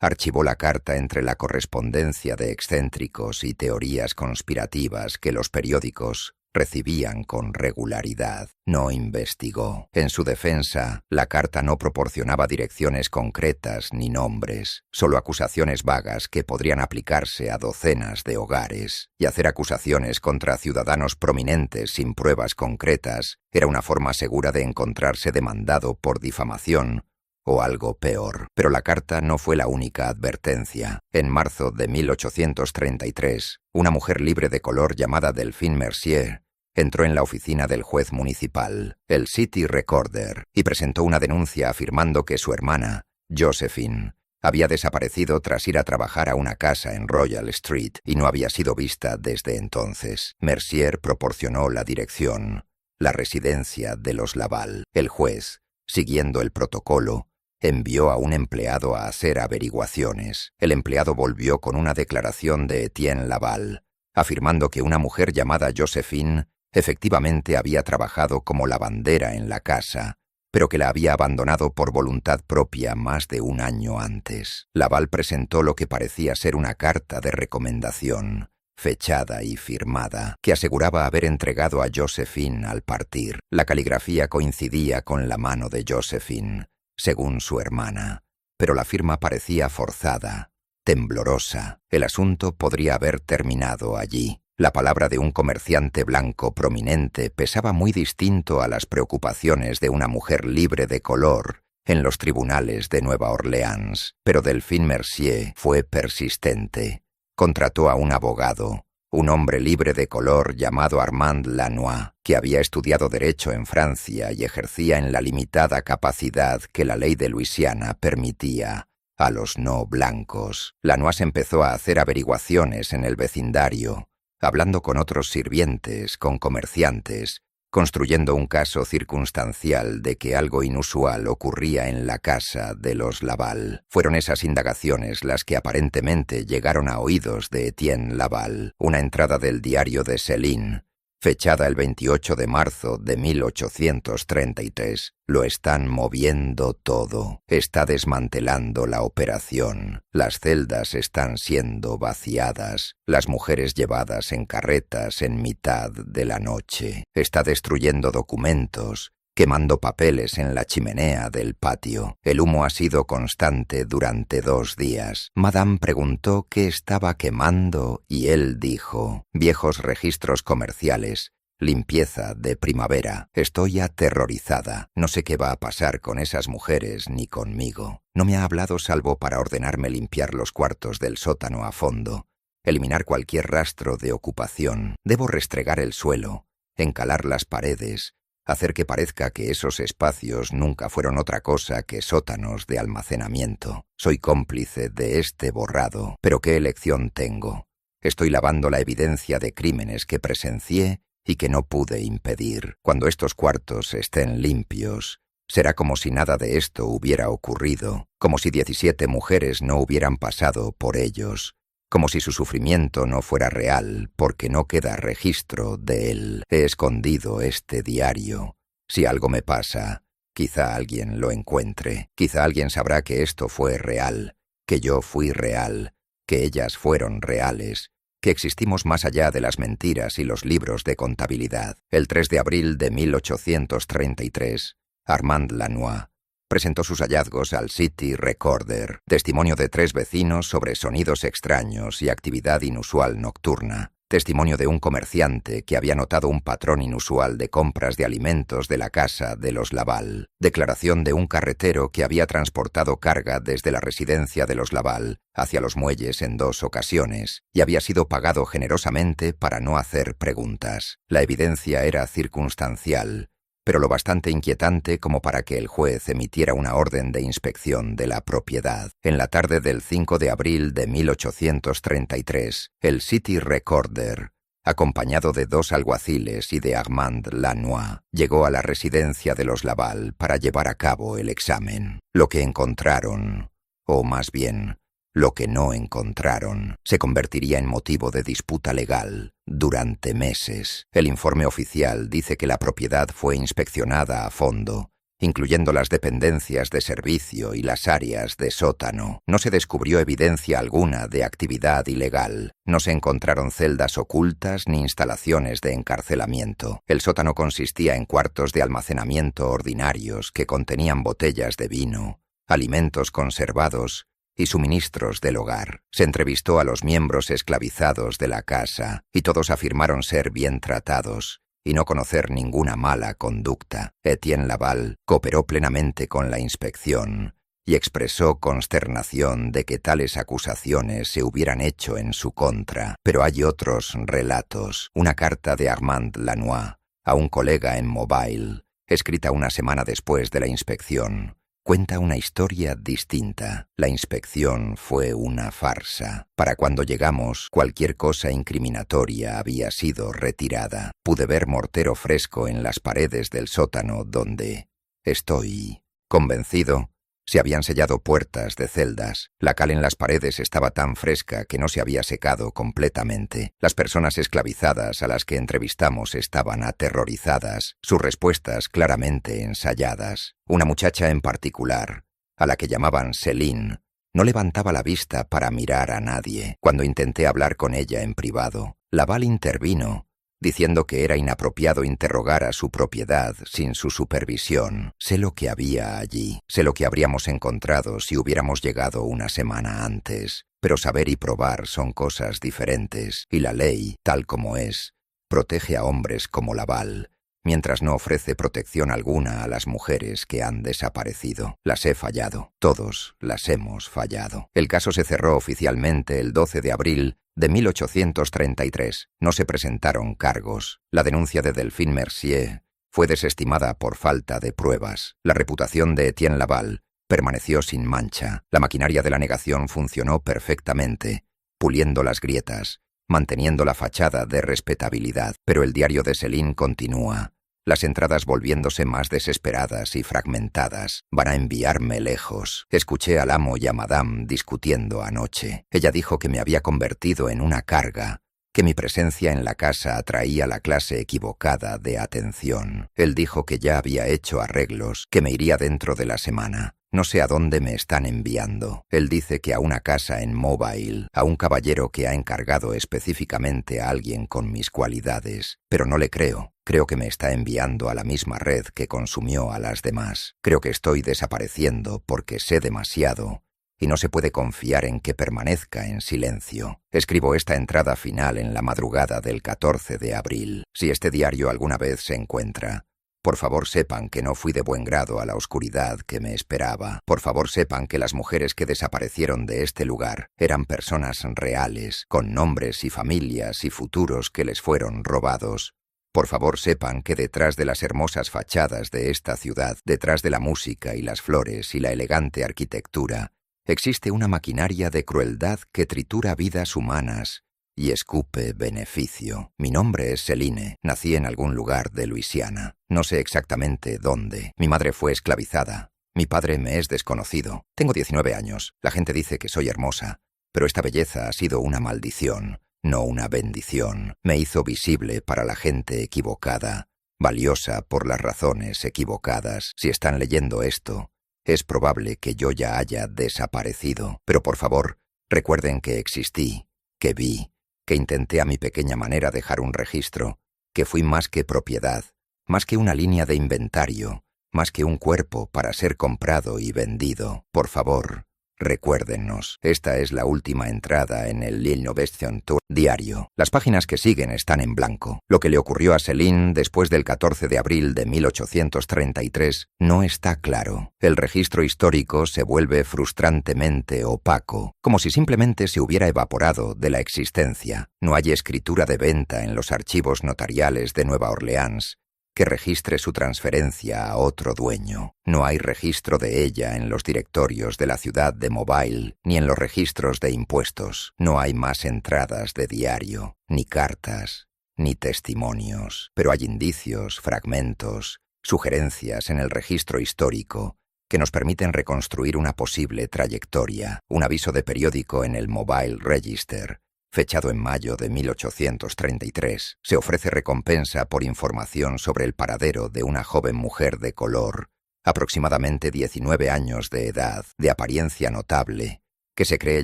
archivó la carta entre la correspondencia de excéntricos y teorías conspirativas que los periódicos recibían con regularidad. No investigó. En su defensa, la carta no proporcionaba direcciones concretas ni nombres, solo acusaciones vagas que podrían aplicarse a docenas de hogares. Y hacer acusaciones contra ciudadanos prominentes sin pruebas concretas era una forma segura de encontrarse demandado por difamación o algo peor. Pero la carta no fue la única advertencia. En marzo de 1833, una mujer libre de color llamada Delphine Mercier entró en la oficina del juez municipal, el City Recorder, y presentó una denuncia afirmando que su hermana, Josephine, había desaparecido tras ir a trabajar a una casa en Royal Street y no había sido vista desde entonces. Mercier proporcionó la dirección, la residencia de los Laval. El juez, siguiendo el protocolo, envió a un empleado a hacer averiguaciones. El empleado volvió con una declaración de Etienne Laval, afirmando que una mujer llamada Josephine efectivamente había trabajado como lavandera en la casa, pero que la había abandonado por voluntad propia más de un año antes. Laval presentó lo que parecía ser una carta de recomendación, fechada y firmada, que aseguraba haber entregado a Josephine al partir. La caligrafía coincidía con la mano de Josephine, según su hermana, pero la firma parecía forzada, temblorosa. El asunto podría haber terminado allí. La palabra de un comerciante blanco prominente pesaba muy distinto a las preocupaciones de una mujer libre de color en los tribunales de Nueva Orleans. Pero Delphine Mercier fue persistente. Contrató a un abogado, un hombre libre de color llamado Armand Lanois, que había estudiado Derecho en Francia y ejercía en la limitada capacidad que la ley de Luisiana permitía a los no blancos. Lanois empezó a hacer averiguaciones en el vecindario, hablando con otros sirvientes, con comerciantes, construyendo un caso circunstancial de que algo inusual ocurría en la casa de los Laval. Fueron esas indagaciones las que aparentemente llegaron a oídos de Etienne Laval. Una entrada del diario de Céline, fechada el 28 de marzo de 1833. Lo están moviendo todo. Está desmantelando la operación. Las celdas están siendo vaciadas. Las mujeres llevadas en carretas en mitad de la noche. Está destruyendo documentos, quemando papeles en la chimenea del patio. El humo ha sido constante durante 2 días. Madame preguntó qué estaba quemando y él dijo: viejos registros comerciales, limpieza de primavera. Estoy aterrorizada. No sé qué va a pasar con esas mujeres ni conmigo. No me ha hablado salvo para ordenarme limpiar los cuartos del sótano a fondo, eliminar cualquier rastro de ocupación. Debo restregar el suelo, encalar las paredes, hacer que parezca que esos espacios nunca fueron otra cosa que sótanos de almacenamiento. Soy cómplice de este borrado, pero ¿qué elección tengo? Estoy lavando la evidencia de crímenes que presencié y que no pude impedir. Cuando estos cuartos estén limpios, será como si nada de esto hubiera ocurrido, como si 17 mujeres no hubieran pasado por ellos, como si su sufrimiento no fuera real, porque no queda registro de él. He escondido este diario. Si algo me pasa, quizá alguien lo encuentre. Quizá alguien sabrá que esto fue real, que yo fui real, que ellas fueron reales, que existimos más allá de las mentiras y los libros de contabilidad. El 3 de abril de 1833, Armand Lanois presentó sus hallazgos al City Recorder, testimonio de 3 vecinos sobre sonidos extraños y actividad inusual nocturna, testimonio de un comerciante que había notado un patrón inusual de compras de alimentos de la casa de los Laval, declaración de un carretero que había transportado carga desde la residencia de los Laval hacia los muelles en 2 ocasiones y había sido pagado generosamente para no hacer preguntas. La evidencia era circunstancial, pero lo bastante inquietante como para que el juez emitiera una orden de inspección de la propiedad. En la tarde del 5 de abril de 1833, el City Recorder, acompañado de 2 alguaciles y de Armand Lanois, llegó a la residencia de los Laval para llevar a cabo el examen. Lo que encontraron, o más bien, lo que no encontraron, se convertiría en motivo de disputa legal durante meses. El informe oficial dice que la propiedad fue inspeccionada a fondo, incluyendo las dependencias de servicio y las áreas de sótano. No se descubrió evidencia alguna de actividad ilegal. No se encontraron celdas ocultas ni instalaciones de encarcelamiento. El sótano consistía en cuartos de almacenamiento ordinarios que contenían botellas de vino, alimentos conservados y suministros del hogar. Se entrevistó a los miembros esclavizados de la casa y todos afirmaron ser bien tratados y no conocer ninguna mala conducta. Etienne Laval cooperó plenamente con la inspección y expresó consternación de que tales acusaciones se hubieran hecho en su contra. Pero hay otros relatos. Una carta de Armand Lanois a un colega en Mobile, escrita una semana después de la inspección, cuenta una historia distinta. La inspección fue una farsa. Para cuando llegamos, cualquier cosa incriminatoria había sido retirada. Pude ver mortero fresco en las paredes del sótano donde estoy convencido. Se habían sellado puertas de celdas. La cal en las paredes estaba tan fresca que no se había secado completamente. Las personas esclavizadas a las que entrevistamos estaban aterrorizadas, sus respuestas claramente ensayadas. Una muchacha en particular, a la que llamaban Céline, no levantaba la vista para mirar a nadie. Cuando intenté hablar con ella en privado, Laval intervino, diciendo que era inapropiado interrogar a su propiedad sin su supervisión. Sé lo que había allí, sé lo que habríamos encontrado si hubiéramos llegado una semana antes, pero saber y probar son cosas diferentes, y la ley, tal como es, protege a hombres como Laval, mientras no ofrece protección alguna a las mujeres que han desaparecido. Las he fallado, todos las hemos fallado. El caso se cerró oficialmente el 12 de abril de 1833. No se presentaron cargos. La denuncia de Delphine Mercier fue desestimada por falta de pruebas. La reputación de Etienne Laval permaneció sin mancha. La maquinaria de la negación funcionó perfectamente, puliendo las grietas, manteniendo la fachada de respetabilidad. Pero el diario de Céline continúa, las entradas volviéndose más desesperadas y fragmentadas. Van a enviarme lejos. Escuché al amo y a Madame discutiendo anoche. Ella dijo que me había convertido en una carga, que mi presencia en la casa atraía la clase equivocada de atención. Él dijo que ya había hecho arreglos, que me iría dentro de la semana. No sé a dónde me están enviando. Él dice que a una casa en Mobile, a un caballero que ha encargado específicamente a alguien con mis cualidades. Pero no le creo. Creo que me está enviando a la misma red que consumió a las demás. Creo que estoy desapareciendo porque sé demasiado y no se puede confiar en que permanezca en silencio. Escribo esta entrada final en la madrugada del 14 de abril. Si este diario alguna vez se encuentra, por favor sepan que no fui de buen grado a la oscuridad que me esperaba. Por favor sepan que las mujeres que desaparecieron de este lugar eran personas reales, con nombres y familias y futuros que les fueron robados. Por favor sepan que detrás de las hermosas fachadas de esta ciudad, detrás de la música y las flores y la elegante arquitectura, existe una maquinaria de crueldad que tritura vidas humanas y escupe beneficio. Mi nombre es Celine. Nací en algún lugar de Luisiana. No sé exactamente dónde. Mi madre fue esclavizada. Mi padre me es desconocido. Tengo 19 años. La gente dice que soy hermosa, pero esta belleza ha sido una maldición, no una bendición. Me hizo visible para la gente equivocada, valiosa por las razones equivocadas. Si están leyendo esto, es probable que yo ya haya desaparecido. Pero por favor, recuerden que existí, que vi, que intenté a mi pequeña manera dejar un registro, que fui más que propiedad, más que una línea de inventario, más que un cuerpo para ser comprado y vendido. Por favor, recuérdennos. Esta es la última entrada en el L'Innovation Tour diario. Las páginas que siguen están en blanco. Lo que le ocurrió a Céline después del 14 de abril de 1833 no está claro. El registro histórico se vuelve frustrantemente opaco, como si simplemente se hubiera evaporado de la existencia. No hay escritura de venta en los archivos notariales de Nueva Orleans que registre su transferencia a otro dueño. No hay registro de ella en los directorios de la ciudad de Mobile, ni en los registros de impuestos. No hay más entradas de diario, ni cartas, ni testimonios. Pero hay indicios, fragmentos, sugerencias en el registro histórico que nos permiten reconstruir una posible trayectoria. Un aviso de periódico en el Mobile Register, fechado en mayo de 1833, se ofrece recompensa por información sobre el paradero de una joven mujer de color, aproximadamente 19 años de edad, de apariencia notable, que se cree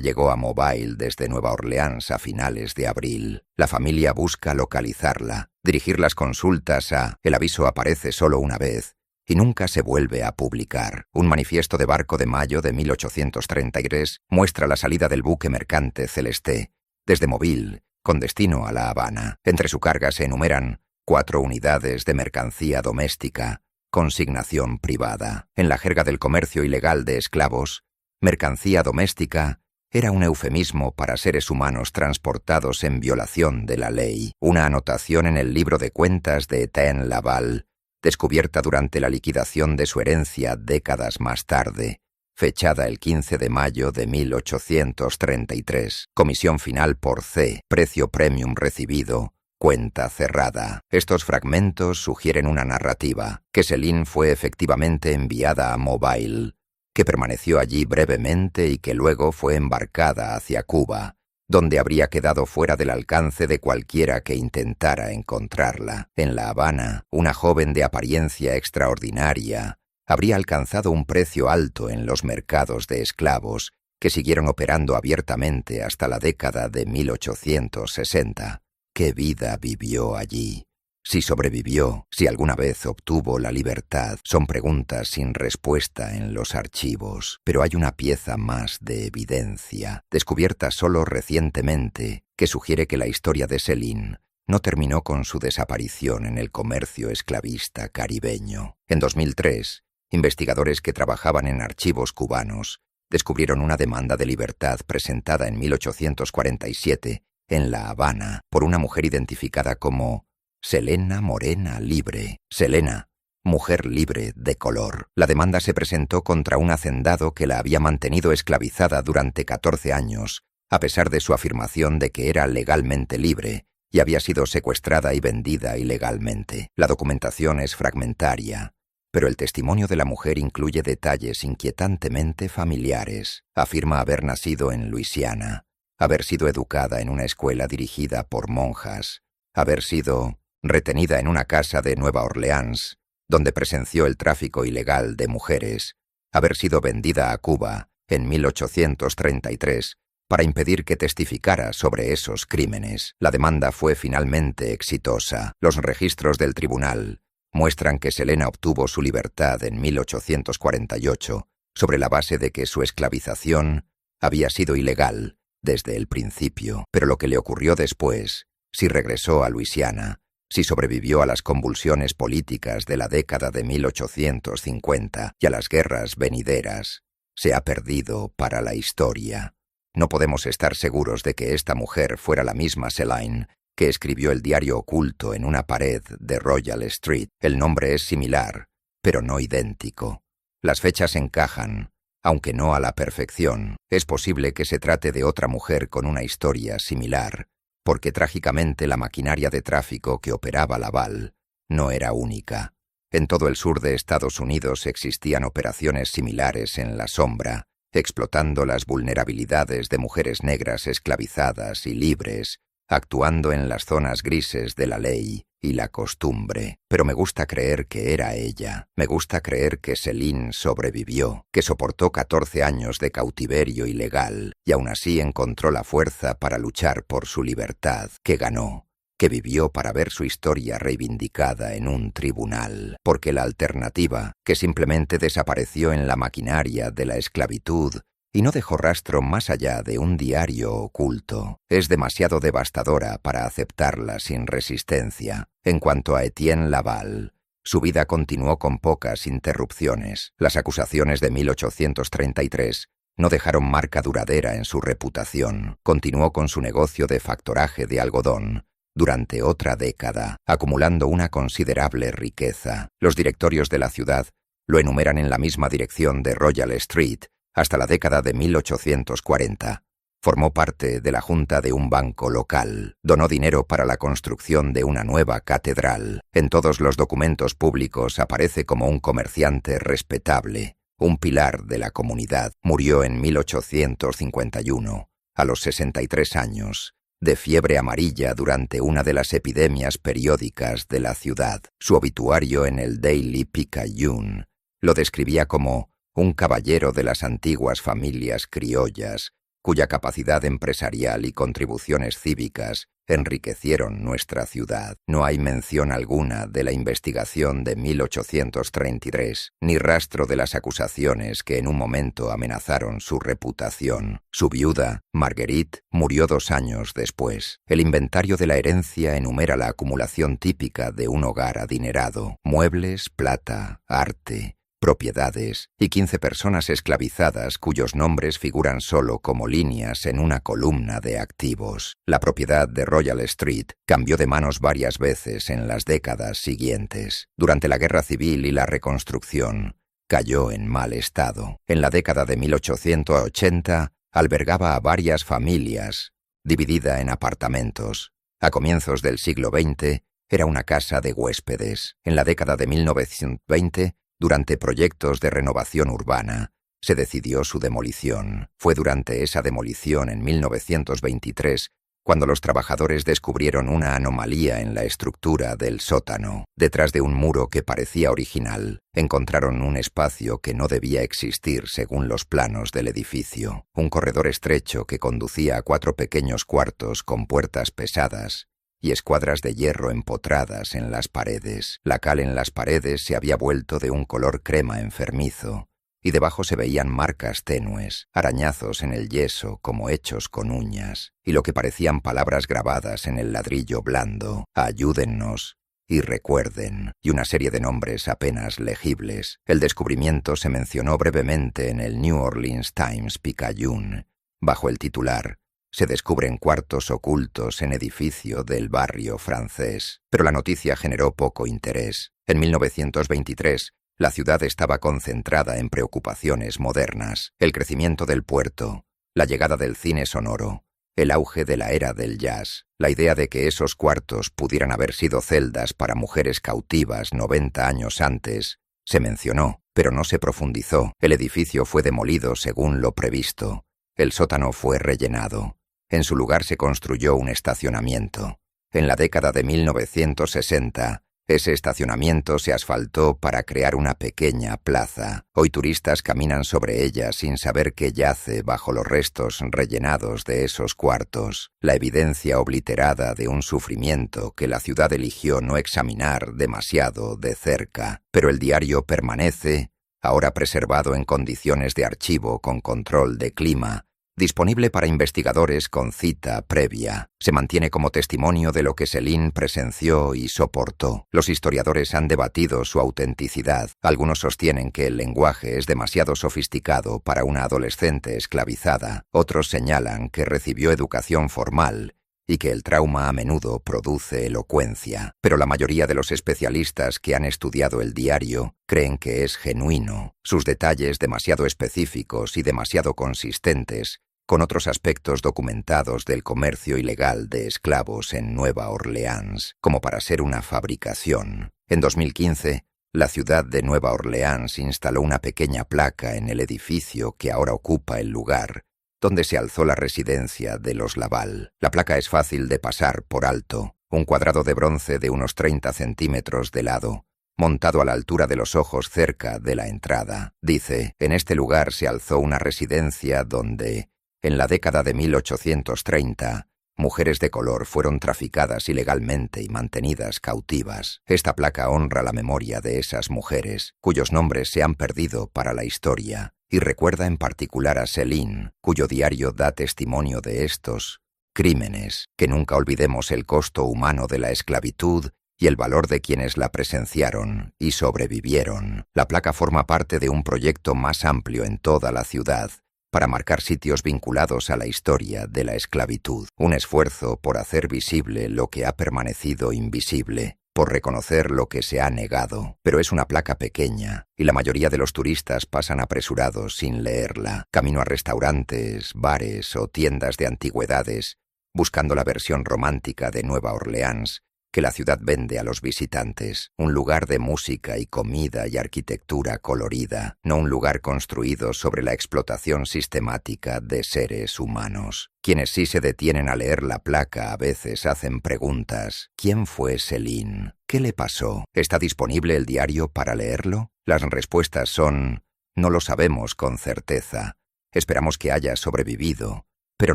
llegó a Mobile desde Nueva Orleans a finales de abril. La familia busca localizarla, dirigir las consultas a «El aviso aparece solo una vez» y nunca se vuelve a publicar. Un manifiesto de barco de mayo de 1833 muestra la salida del buque mercante Celeste, desde Mobile, con destino a La Habana. Entre su carga se enumeran 4 unidades de mercancía doméstica, consignación privada. En la jerga del comercio ilegal de esclavos, mercancía doméstica era un eufemismo para seres humanos transportados en violación de la ley. Una anotación en el libro de cuentas de Etienne Laval, descubierta durante la liquidación de su herencia décadas más tarde, fechada el 15 de mayo de 1833. Comisión final por C. Precio premium recibido. Cuenta cerrada. Estos fragmentos sugieren una narrativa, que Céline fue efectivamente enviada a Mobile, que permaneció allí brevemente y que luego fue embarcada hacia Cuba, donde habría quedado fuera del alcance de cualquiera que intentara encontrarla. En La Habana, una joven de apariencia extraordinaria habría alcanzado un precio alto en los mercados de esclavos que siguieron operando abiertamente hasta la década de 1860. ¿Qué vida vivió allí? Si sobrevivió, si alguna vez obtuvo la libertad, son preguntas sin respuesta en los archivos. Pero hay una pieza más de evidencia, descubierta solo recientemente, que sugiere que la historia de Céline no terminó con su desaparición en el comercio esclavista caribeño. En 2003, investigadores que trabajaban en archivos cubanos descubrieron una demanda de libertad presentada en 1847 en La Habana por una mujer identificada como Selena Morena Libre. Selena, mujer libre de color. La demanda se presentó contra un hacendado que la había mantenido esclavizada durante 14 años, a pesar de su afirmación de que era legalmente libre y había sido secuestrada y vendida ilegalmente. La documentación es fragmentaria, pero el testimonio de la mujer incluye detalles inquietantemente familiares. Afirma haber nacido en Luisiana, haber sido educada en una escuela dirigida por monjas, haber sido retenida en una casa de Nueva Orleans, donde presenció el tráfico ilegal de mujeres, haber sido vendida a Cuba en 1833 para impedir que testificara sobre esos crímenes. La demanda fue finalmente exitosa. Los registros del tribunal muestran que Selena obtuvo su libertad en 1848 sobre la base de que su esclavización había sido ilegal desde el principio. Pero lo que le ocurrió después, si regresó a Luisiana, si sobrevivió a las convulsiones políticas de la década de 1850 y a las guerras venideras, se ha perdido para la historia. No podemos estar seguros de que esta mujer fuera la misma Celine que escribió el diario oculto en una pared de Royal Street. El nombre es similar, pero no idéntico. Las fechas encajan, aunque no a la perfección. Es posible que se trate de otra mujer con una historia similar, porque trágicamente la maquinaria de tráfico que operaba Laval no era única. En todo el sur de Estados Unidos existían operaciones similares en la sombra, explotando las vulnerabilidades de mujeres negras esclavizadas y libres, actuando en las zonas grises de la ley y la costumbre. Pero me gusta creer que era ella. Me gusta creer que Celine sobrevivió, que soportó 14 años de cautiverio ilegal y aún así encontró la fuerza para luchar por su libertad, que ganó, que vivió para ver su historia reivindicada en un tribunal, porque la alternativa, que simplemente desapareció en la maquinaria de la esclavitud y no dejó rastro más allá de un diario oculto, es demasiado devastadora para aceptarla sin resistencia. En cuanto a Etienne Laval, su vida continuó con pocas interrupciones. Las acusaciones de 1833 no dejaron marca duradera en su reputación. Continuó con su negocio de factoraje de algodón durante otra década, acumulando una considerable riqueza. Los directorios de la ciudad lo enumeran en la misma dirección de Royal Street hasta la década de 1840. Formó parte de la junta de un banco local. Donó dinero para la construcción de una nueva catedral. En todos los documentos públicos aparece como un comerciante respetable, un pilar de la comunidad. Murió en 1851, a los 63 años, de fiebre amarilla durante una de las epidemias periódicas de la ciudad. Su obituario en el Daily Picayune lo describía como un caballero de las antiguas familias criollas, cuya capacidad empresarial y contribuciones cívicas enriquecieron nuestra ciudad. No hay mención alguna de la investigación de 1833, ni rastro de las acusaciones que en un momento amenazaron su reputación. Su viuda, Marguerite, murió 2 años después. El inventario de la herencia enumera la acumulación típica de un hogar adinerado: muebles, plata, arte, propiedades y 15 personas esclavizadas cuyos nombres figuran solo como líneas en una columna de activos. La propiedad de Royal Street cambió de manos varias veces en las décadas siguientes. Durante la Guerra Civil y la Reconstrucción, cayó en mal estado. En la década de 1880 albergaba a varias familias, dividida en apartamentos. A comienzos del siglo XX era una casa de huéspedes. En la década de 1920, durante proyectos de renovación urbana, se decidió su demolición. Fue durante esa demolición en 1923 cuando los trabajadores descubrieron una anomalía en la estructura del sótano. Detrás de un muro que parecía original, encontraron un espacio que no debía existir según los planos del edificio. Un corredor estrecho que conducía a 4 pequeños cuartos con puertas pesadas y escuadras de hierro empotradas en las paredes. La cal en las paredes se había vuelto de un color crema enfermizo, y debajo se veían marcas tenues, arañazos en el yeso como hechos con uñas, y lo que parecían palabras grabadas en el ladrillo blando: ayúdennos y recuerden, y una serie de nombres apenas legibles. El descubrimiento se mencionó brevemente en el New Orleans Times Picayune, bajo el titular: se descubren cuartos ocultos en edificio del barrio francés. Pero la noticia generó poco interés. En 1923, la ciudad estaba concentrada en preocupaciones modernas: el crecimiento del puerto, la llegada del cine sonoro, el auge de la era del jazz. La idea de que esos cuartos pudieran haber sido celdas para mujeres cautivas 90 años antes se mencionó, pero no se profundizó. El edificio fue demolido según lo previsto. El sótano fue rellenado. En su lugar se construyó un estacionamiento. En la década de 1960, ese estacionamiento se asfaltó para crear una pequeña plaza. Hoy turistas caminan sobre ella sin saber qué yace bajo los restos rellenados de esos cuartos, la evidencia obliterada de un sufrimiento que la ciudad eligió no examinar demasiado de cerca. Pero el diario permanece ahora preservado en condiciones de archivo con control de clima, disponible para investigadores con cita previa. Se mantiene como testimonio de lo que Céline presenció y soportó. Los historiadores han debatido su autenticidad. Algunos sostienen que el lenguaje es demasiado sofisticado para una adolescente esclavizada. Otros señalan que recibió educación formal y que el trauma a menudo produce elocuencia. Pero la mayoría de los especialistas que han estudiado el diario creen que es genuino. Sus detalles demasiado específicos y demasiado consistentes con otros aspectos documentados del comercio ilegal de esclavos en Nueva Orleans, como para ser una fabricación. En 2015, la ciudad de Nueva Orleans instaló una pequeña placa en el edificio que ahora ocupa el lugar donde se alzó la residencia de los Laval. La placa es fácil de pasar por alto, un cuadrado de bronce de unos 30 centímetros de lado, montado a la altura de los ojos cerca de la entrada. Dice, en este lugar se alzó una residencia donde, en la década de 1830, mujeres de color fueron traficadas ilegalmente y mantenidas cautivas. Esta placa honra la memoria de esas mujeres, cuyos nombres se han perdido para la historia, y recuerda en particular a Céline, cuyo diario da testimonio de estos crímenes. Que nunca olvidemos el costo humano de la esclavitud y el valor de quienes la presenciaron y sobrevivieron. La placa forma parte de un proyecto más amplio en toda la ciudad, para marcar sitios vinculados a la historia de la esclavitud. Un esfuerzo por hacer visible lo que ha permanecido invisible, por reconocer lo que se ha negado. Pero es una placa pequeña, y la mayoría de los turistas pasan apresurados sin leerla, camino a restaurantes, bares o tiendas de antigüedades, buscando la versión romántica de Nueva Orleans que la ciudad vende a los visitantes, un lugar de música y comida y arquitectura colorida, no un lugar construido sobre la explotación sistemática de seres humanos. Quienes sí se detienen a leer la placa a veces hacen preguntas. ¿Quién fue Céline? ¿Qué le pasó? ¿Está disponible el diario para leerlo? Las respuestas son: no lo sabemos con certeza. Esperamos que haya sobrevivido, pero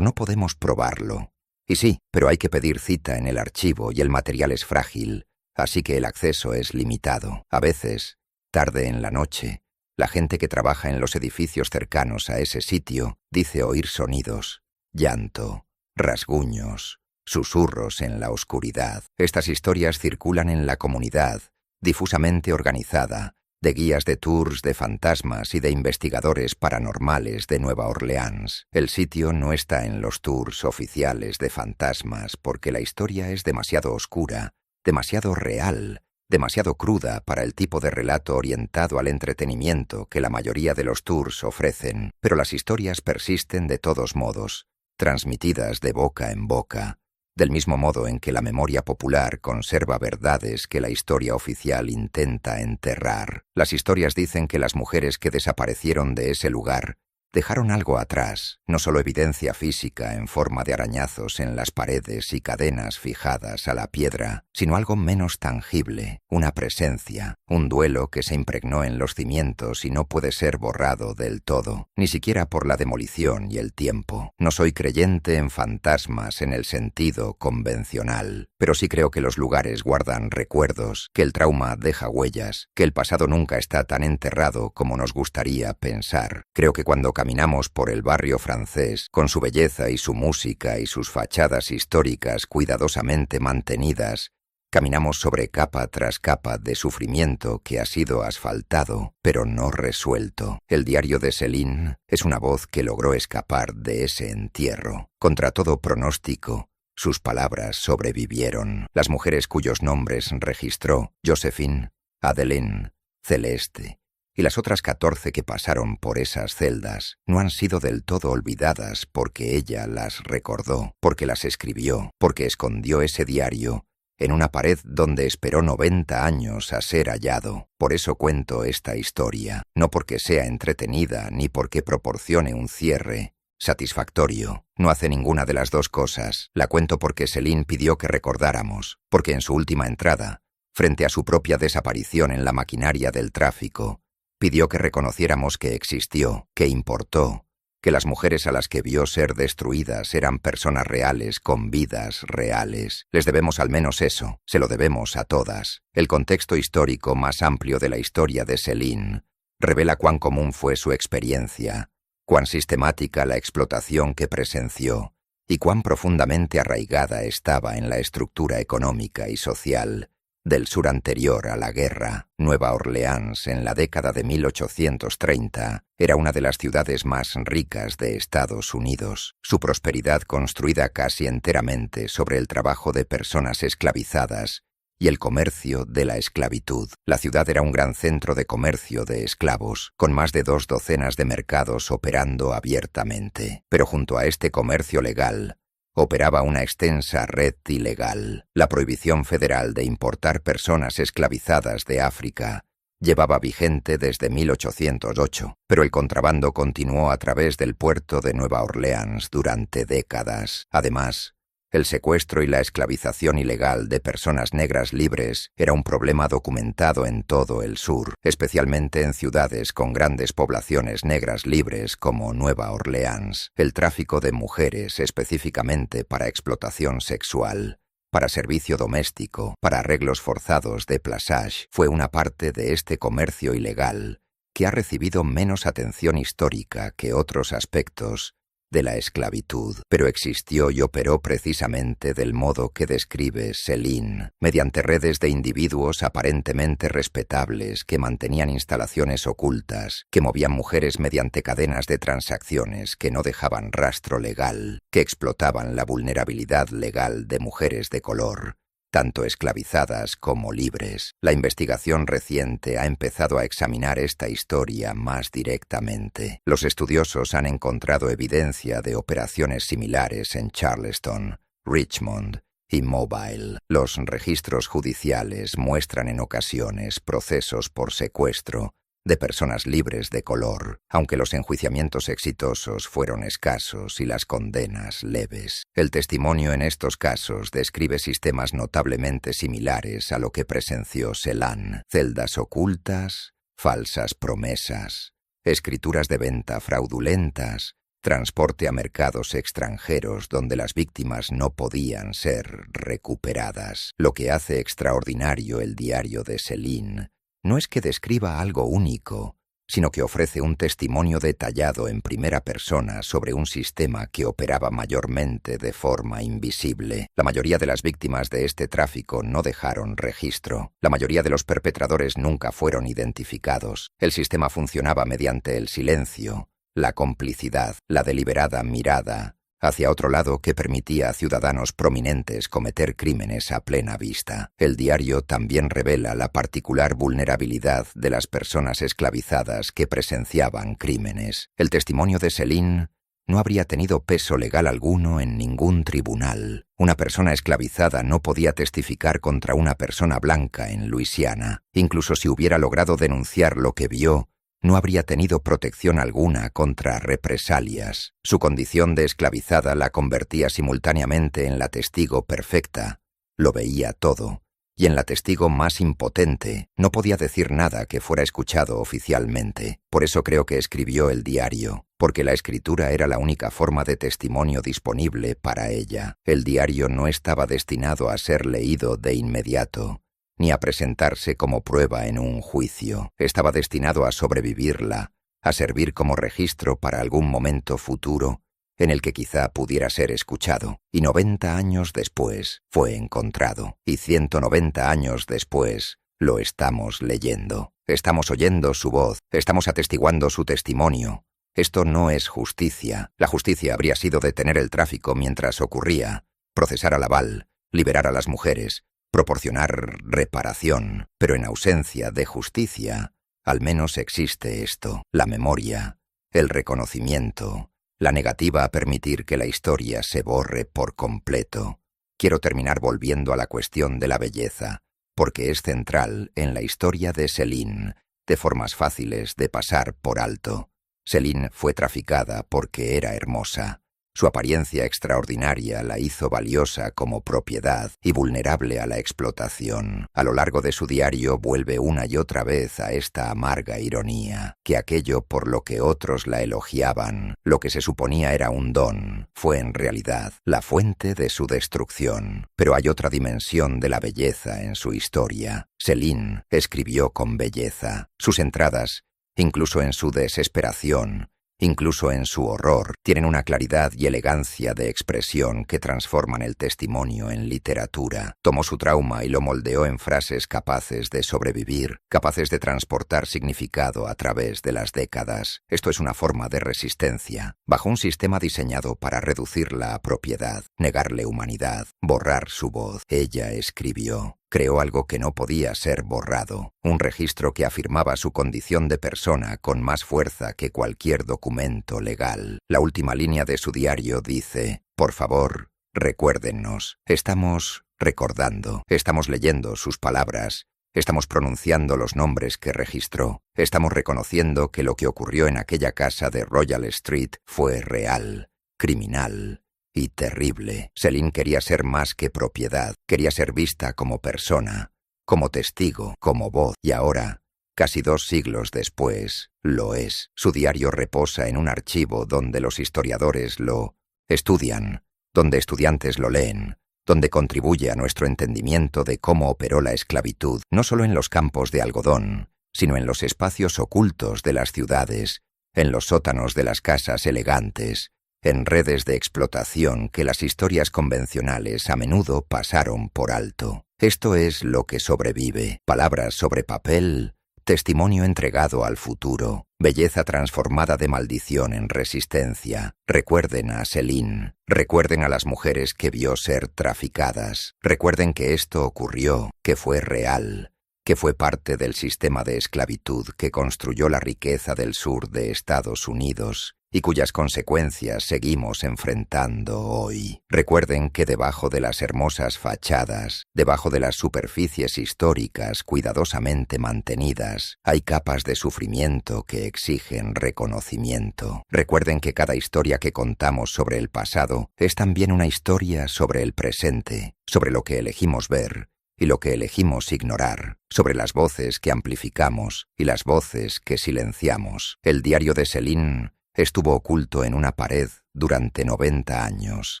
no podemos probarlo. Y sí, pero hay que pedir cita en el archivo y el material es frágil, así que el acceso es limitado. A veces, tarde en la noche, la gente que trabaja en los edificios cercanos a ese sitio dice oír sonidos, llanto, rasguños, susurros en la oscuridad. Estas historias circulan en la comunidad, difusamente organizada, de guías de tours de fantasmas y de investigadores paranormales de Nueva Orleans. El sitio no está en los tours oficiales de fantasmas porque la historia es demasiado oscura, demasiado real, demasiado cruda para el tipo de relato orientado al entretenimiento que la mayoría de los tours ofrecen. Pero las historias persisten de todos modos, transmitidas de boca en boca, del mismo modo en que la memoria popular conserva verdades que la historia oficial intenta enterrar. Las historias dicen que las mujeres que desaparecieron de ese lugar dejaron algo atrás, no solo evidencia física en forma de arañazos en las paredes y cadenas fijadas a la piedra, sino algo menos tangible, una presencia, un duelo que se impregnó en los cimientos y no puede ser borrado del todo, ni siquiera por la demolición y el tiempo. No soy creyente en fantasmas en el sentido convencional, pero sí creo que los lugares guardan recuerdos, que el trauma deja huellas, que el pasado nunca está tan enterrado como nos gustaría pensar. Creo que cuando caminamos por el barrio francés, con su belleza y su música y sus fachadas históricas cuidadosamente mantenidas, caminamos sobre capa tras capa de sufrimiento que ha sido asfaltado, pero no resuelto. El diario de Céline es una voz que logró escapar de ese entierro. Contra todo pronóstico, sus palabras sobrevivieron. Las mujeres cuyos nombres registró, Josephine, Adeline, Celeste, y las otras 14 que pasaron por esas celdas, no han sido del todo olvidadas porque ella las recordó, porque las escribió, porque escondió ese diario en una pared donde esperó 90 años a ser hallado. Por eso cuento esta historia, no porque sea entretenida ni porque proporcione un cierre satisfactorio. No hace ninguna de las dos cosas. La cuento porque Céline pidió que recordáramos, porque en su última entrada, frente a su propia desaparición en la maquinaria del tráfico, pidió que reconociéramos que existió, que importó, que las mujeres a las que vio ser destruidas eran personas reales con vidas reales. Les debemos al menos eso, se lo debemos a todas. El contexto histórico más amplio de la historia de Céline Revela cuán común fue su experiencia, cuán sistemática la explotación que presenció y cuán profundamente arraigada estaba en la estructura económica y social del sur anterior a la guerra. Nueva Orleans, en la década de 1830, era una de las ciudades más ricas de Estados Unidos. Su prosperidad, construida casi enteramente sobre el trabajo de personas esclavizadas y el comercio de la esclavitud. La ciudad era un gran centro de comercio de esclavos, con más de 2 docenas de mercados operando abiertamente. Pero junto a este comercio legal, operaba una extensa red ilegal. La prohibición federal de importar personas esclavizadas de África llevaba vigente desde 1808, pero el contrabando continuó a través del puerto de Nueva Orleans durante décadas. Además, el secuestro y la esclavización ilegal de personas negras libres era un problema documentado en todo el sur, especialmente en ciudades con grandes poblaciones negras libres como Nueva Orleans. El tráfico de mujeres, específicamente para explotación sexual, para servicio doméstico, para arreglos forzados de plasage, fue una parte de este comercio ilegal que ha recibido menos atención histórica que otros aspectos de la esclavitud, pero existió y operó precisamente del modo que describe Céline, mediante redes de individuos aparentemente respetables que mantenían instalaciones ocultas, que movían mujeres mediante cadenas de transacciones que no dejaban rastro legal, que explotaban la vulnerabilidad legal de mujeres de color, tanto esclavizadas como libres. La investigación reciente ha empezado a examinar esta historia más directamente. Los estudiosos han encontrado evidencia de operaciones similares en Charleston, Richmond y Mobile. Los registros judiciales muestran en ocasiones procesos por secuestro de personas libres de color, aunque los enjuiciamientos exitosos fueron escasos y las condenas leves. El testimonio en estos casos describe sistemas notablemente similares a lo que presenció Celan: celdas ocultas, falsas promesas, escrituras de venta fraudulentas, transporte a mercados extranjeros donde las víctimas no podían ser recuperadas. Lo que hace extraordinario el diario de Céline no es que describa algo único, sino que ofrece un testimonio detallado en primera persona sobre un sistema que operaba mayormente de forma invisible. La mayoría de las víctimas de este tráfico no dejaron registro. La mayoría de los perpetradores nunca fueron identificados. El sistema funcionaba mediante el silencio, la complicidad, la deliberada mirada hacia otro lado que permitía a ciudadanos prominentes cometer crímenes a plena vista. El diario también revela la particular vulnerabilidad de las personas esclavizadas que presenciaban crímenes. El testimonio de Céline no habría tenido peso legal alguno en ningún tribunal. Una persona esclavizada no podía testificar contra una persona blanca en Luisiana. Incluso si hubiera logrado denunciar lo que vio, no habría tenido protección alguna contra represalias. Su condición de esclavizada la convertía simultáneamente en la testigo perfecta. Lo veía todo. Y en la testigo más impotente, no podía decir nada que fuera escuchado oficialmente. Por eso creo que escribió el diario, porque la escritura era la única forma de testimonio disponible para ella. El diario no estaba destinado a ser leído de inmediato, ni a presentarse como prueba en un juicio. Estaba destinado a sobrevivirla, a servir como registro para algún momento futuro en el que quizá pudiera ser escuchado. Y 90 años después fue encontrado. Y 190 años después lo estamos leyendo. Estamos oyendo su voz, estamos atestiguando su testimonio. Esto no es justicia. La justicia habría sido detener el tráfico mientras ocurría, procesar a Laval, liberar a las mujeres, proporcionar reparación, pero en ausencia de justicia, al menos existe esto: la memoria, el reconocimiento, la negativa a permitir que la historia se borre por completo. Quiero terminar volviendo a la cuestión de la belleza, porque es central en la historia de Céline, de formas fáciles de pasar por alto. Céline fue traficada porque era hermosa. Su apariencia extraordinaria la hizo valiosa como propiedad y vulnerable a la explotación. A lo largo de su diario vuelve una y otra vez a esta amarga ironía, que aquello por lo que otros la elogiaban, lo que se suponía era un don, fue en realidad la fuente de su destrucción. Pero hay otra dimensión de la belleza en su historia. Céline escribió con belleza. Sus entradas incluso en su desesperación, incluso en su horror, tienen una claridad y elegancia de expresión que transforman el testimonio en literatura. Tomó su trauma y lo moldeó en frases capaces de sobrevivir, capaces de transportar significado a través de las décadas. Esto es una forma de resistencia, bajo un sistema diseñado para reducirla a propiedad, negarle humanidad, borrar su voz. Ella escribió. Creó algo que no podía ser borrado, un registro que afirmaba su condición de persona con más fuerza que cualquier documento legal. La última línea de su diario dice: por favor, recuérdennos. Estamos recordando, estamos leyendo sus palabras, estamos pronunciando los nombres que registró, estamos reconociendo que lo que ocurrió en aquella casa de Royal Street fue real, criminal y terrible. Céline quería ser más que propiedad, quería ser vista como persona, como testigo, como voz, y ahora, casi 2 siglos después, lo es. Su diario reposa en un archivo donde los historiadores lo estudian, donde estudiantes lo leen, donde contribuye a nuestro entendimiento de cómo operó la esclavitud, no solo en los campos de algodón, sino en los espacios ocultos de las ciudades, en los sótanos de las casas elegantes, en redes de explotación que las historias convencionales a menudo pasaron por alto. Esto es lo que sobrevive: palabras sobre papel, testimonio entregado al futuro, belleza transformada de maldición en resistencia. Recuerden a Céline, recuerden a las mujeres que vio ser traficadas, recuerden que esto ocurrió, que fue real, que fue parte del sistema de esclavitud que construyó la riqueza del sur de Estados Unidos y cuyas consecuencias seguimos enfrentando hoy. Recuerden que debajo de las hermosas fachadas, debajo de las superficies históricas cuidadosamente mantenidas, hay capas de sufrimiento que exigen reconocimiento. Recuerden que cada historia que contamos sobre el pasado es también una historia sobre el presente, sobre lo que elegimos ver y lo que elegimos ignorar, sobre las voces que amplificamos y las voces que silenciamos. El diario de Céline estuvo oculto en una pared durante 90 años,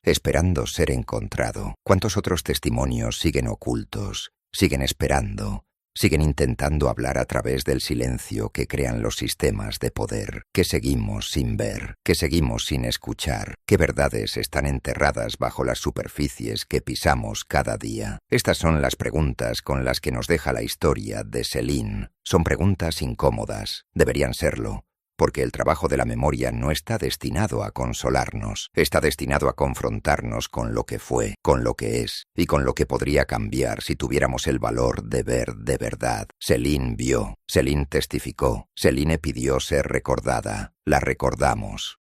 esperando ser encontrado. ¿Cuántos otros testimonios siguen ocultos, siguen esperando, siguen intentando hablar a través del silencio que crean los sistemas de poder, que seguimos sin ver, que seguimos sin escuchar? ¿Qué verdades están enterradas bajo las superficies que pisamos cada día? Estas son las preguntas con las que nos deja la historia de Céline. Son preguntas incómodas, deberían serlo, porque el trabajo de la memoria no está destinado a consolarnos, está destinado a confrontarnos con lo que fue, con lo que es, y con lo que podría cambiar si tuviéramos el valor de ver de verdad. Céline vio, Céline testificó, Céline pidió ser recordada, la recordamos.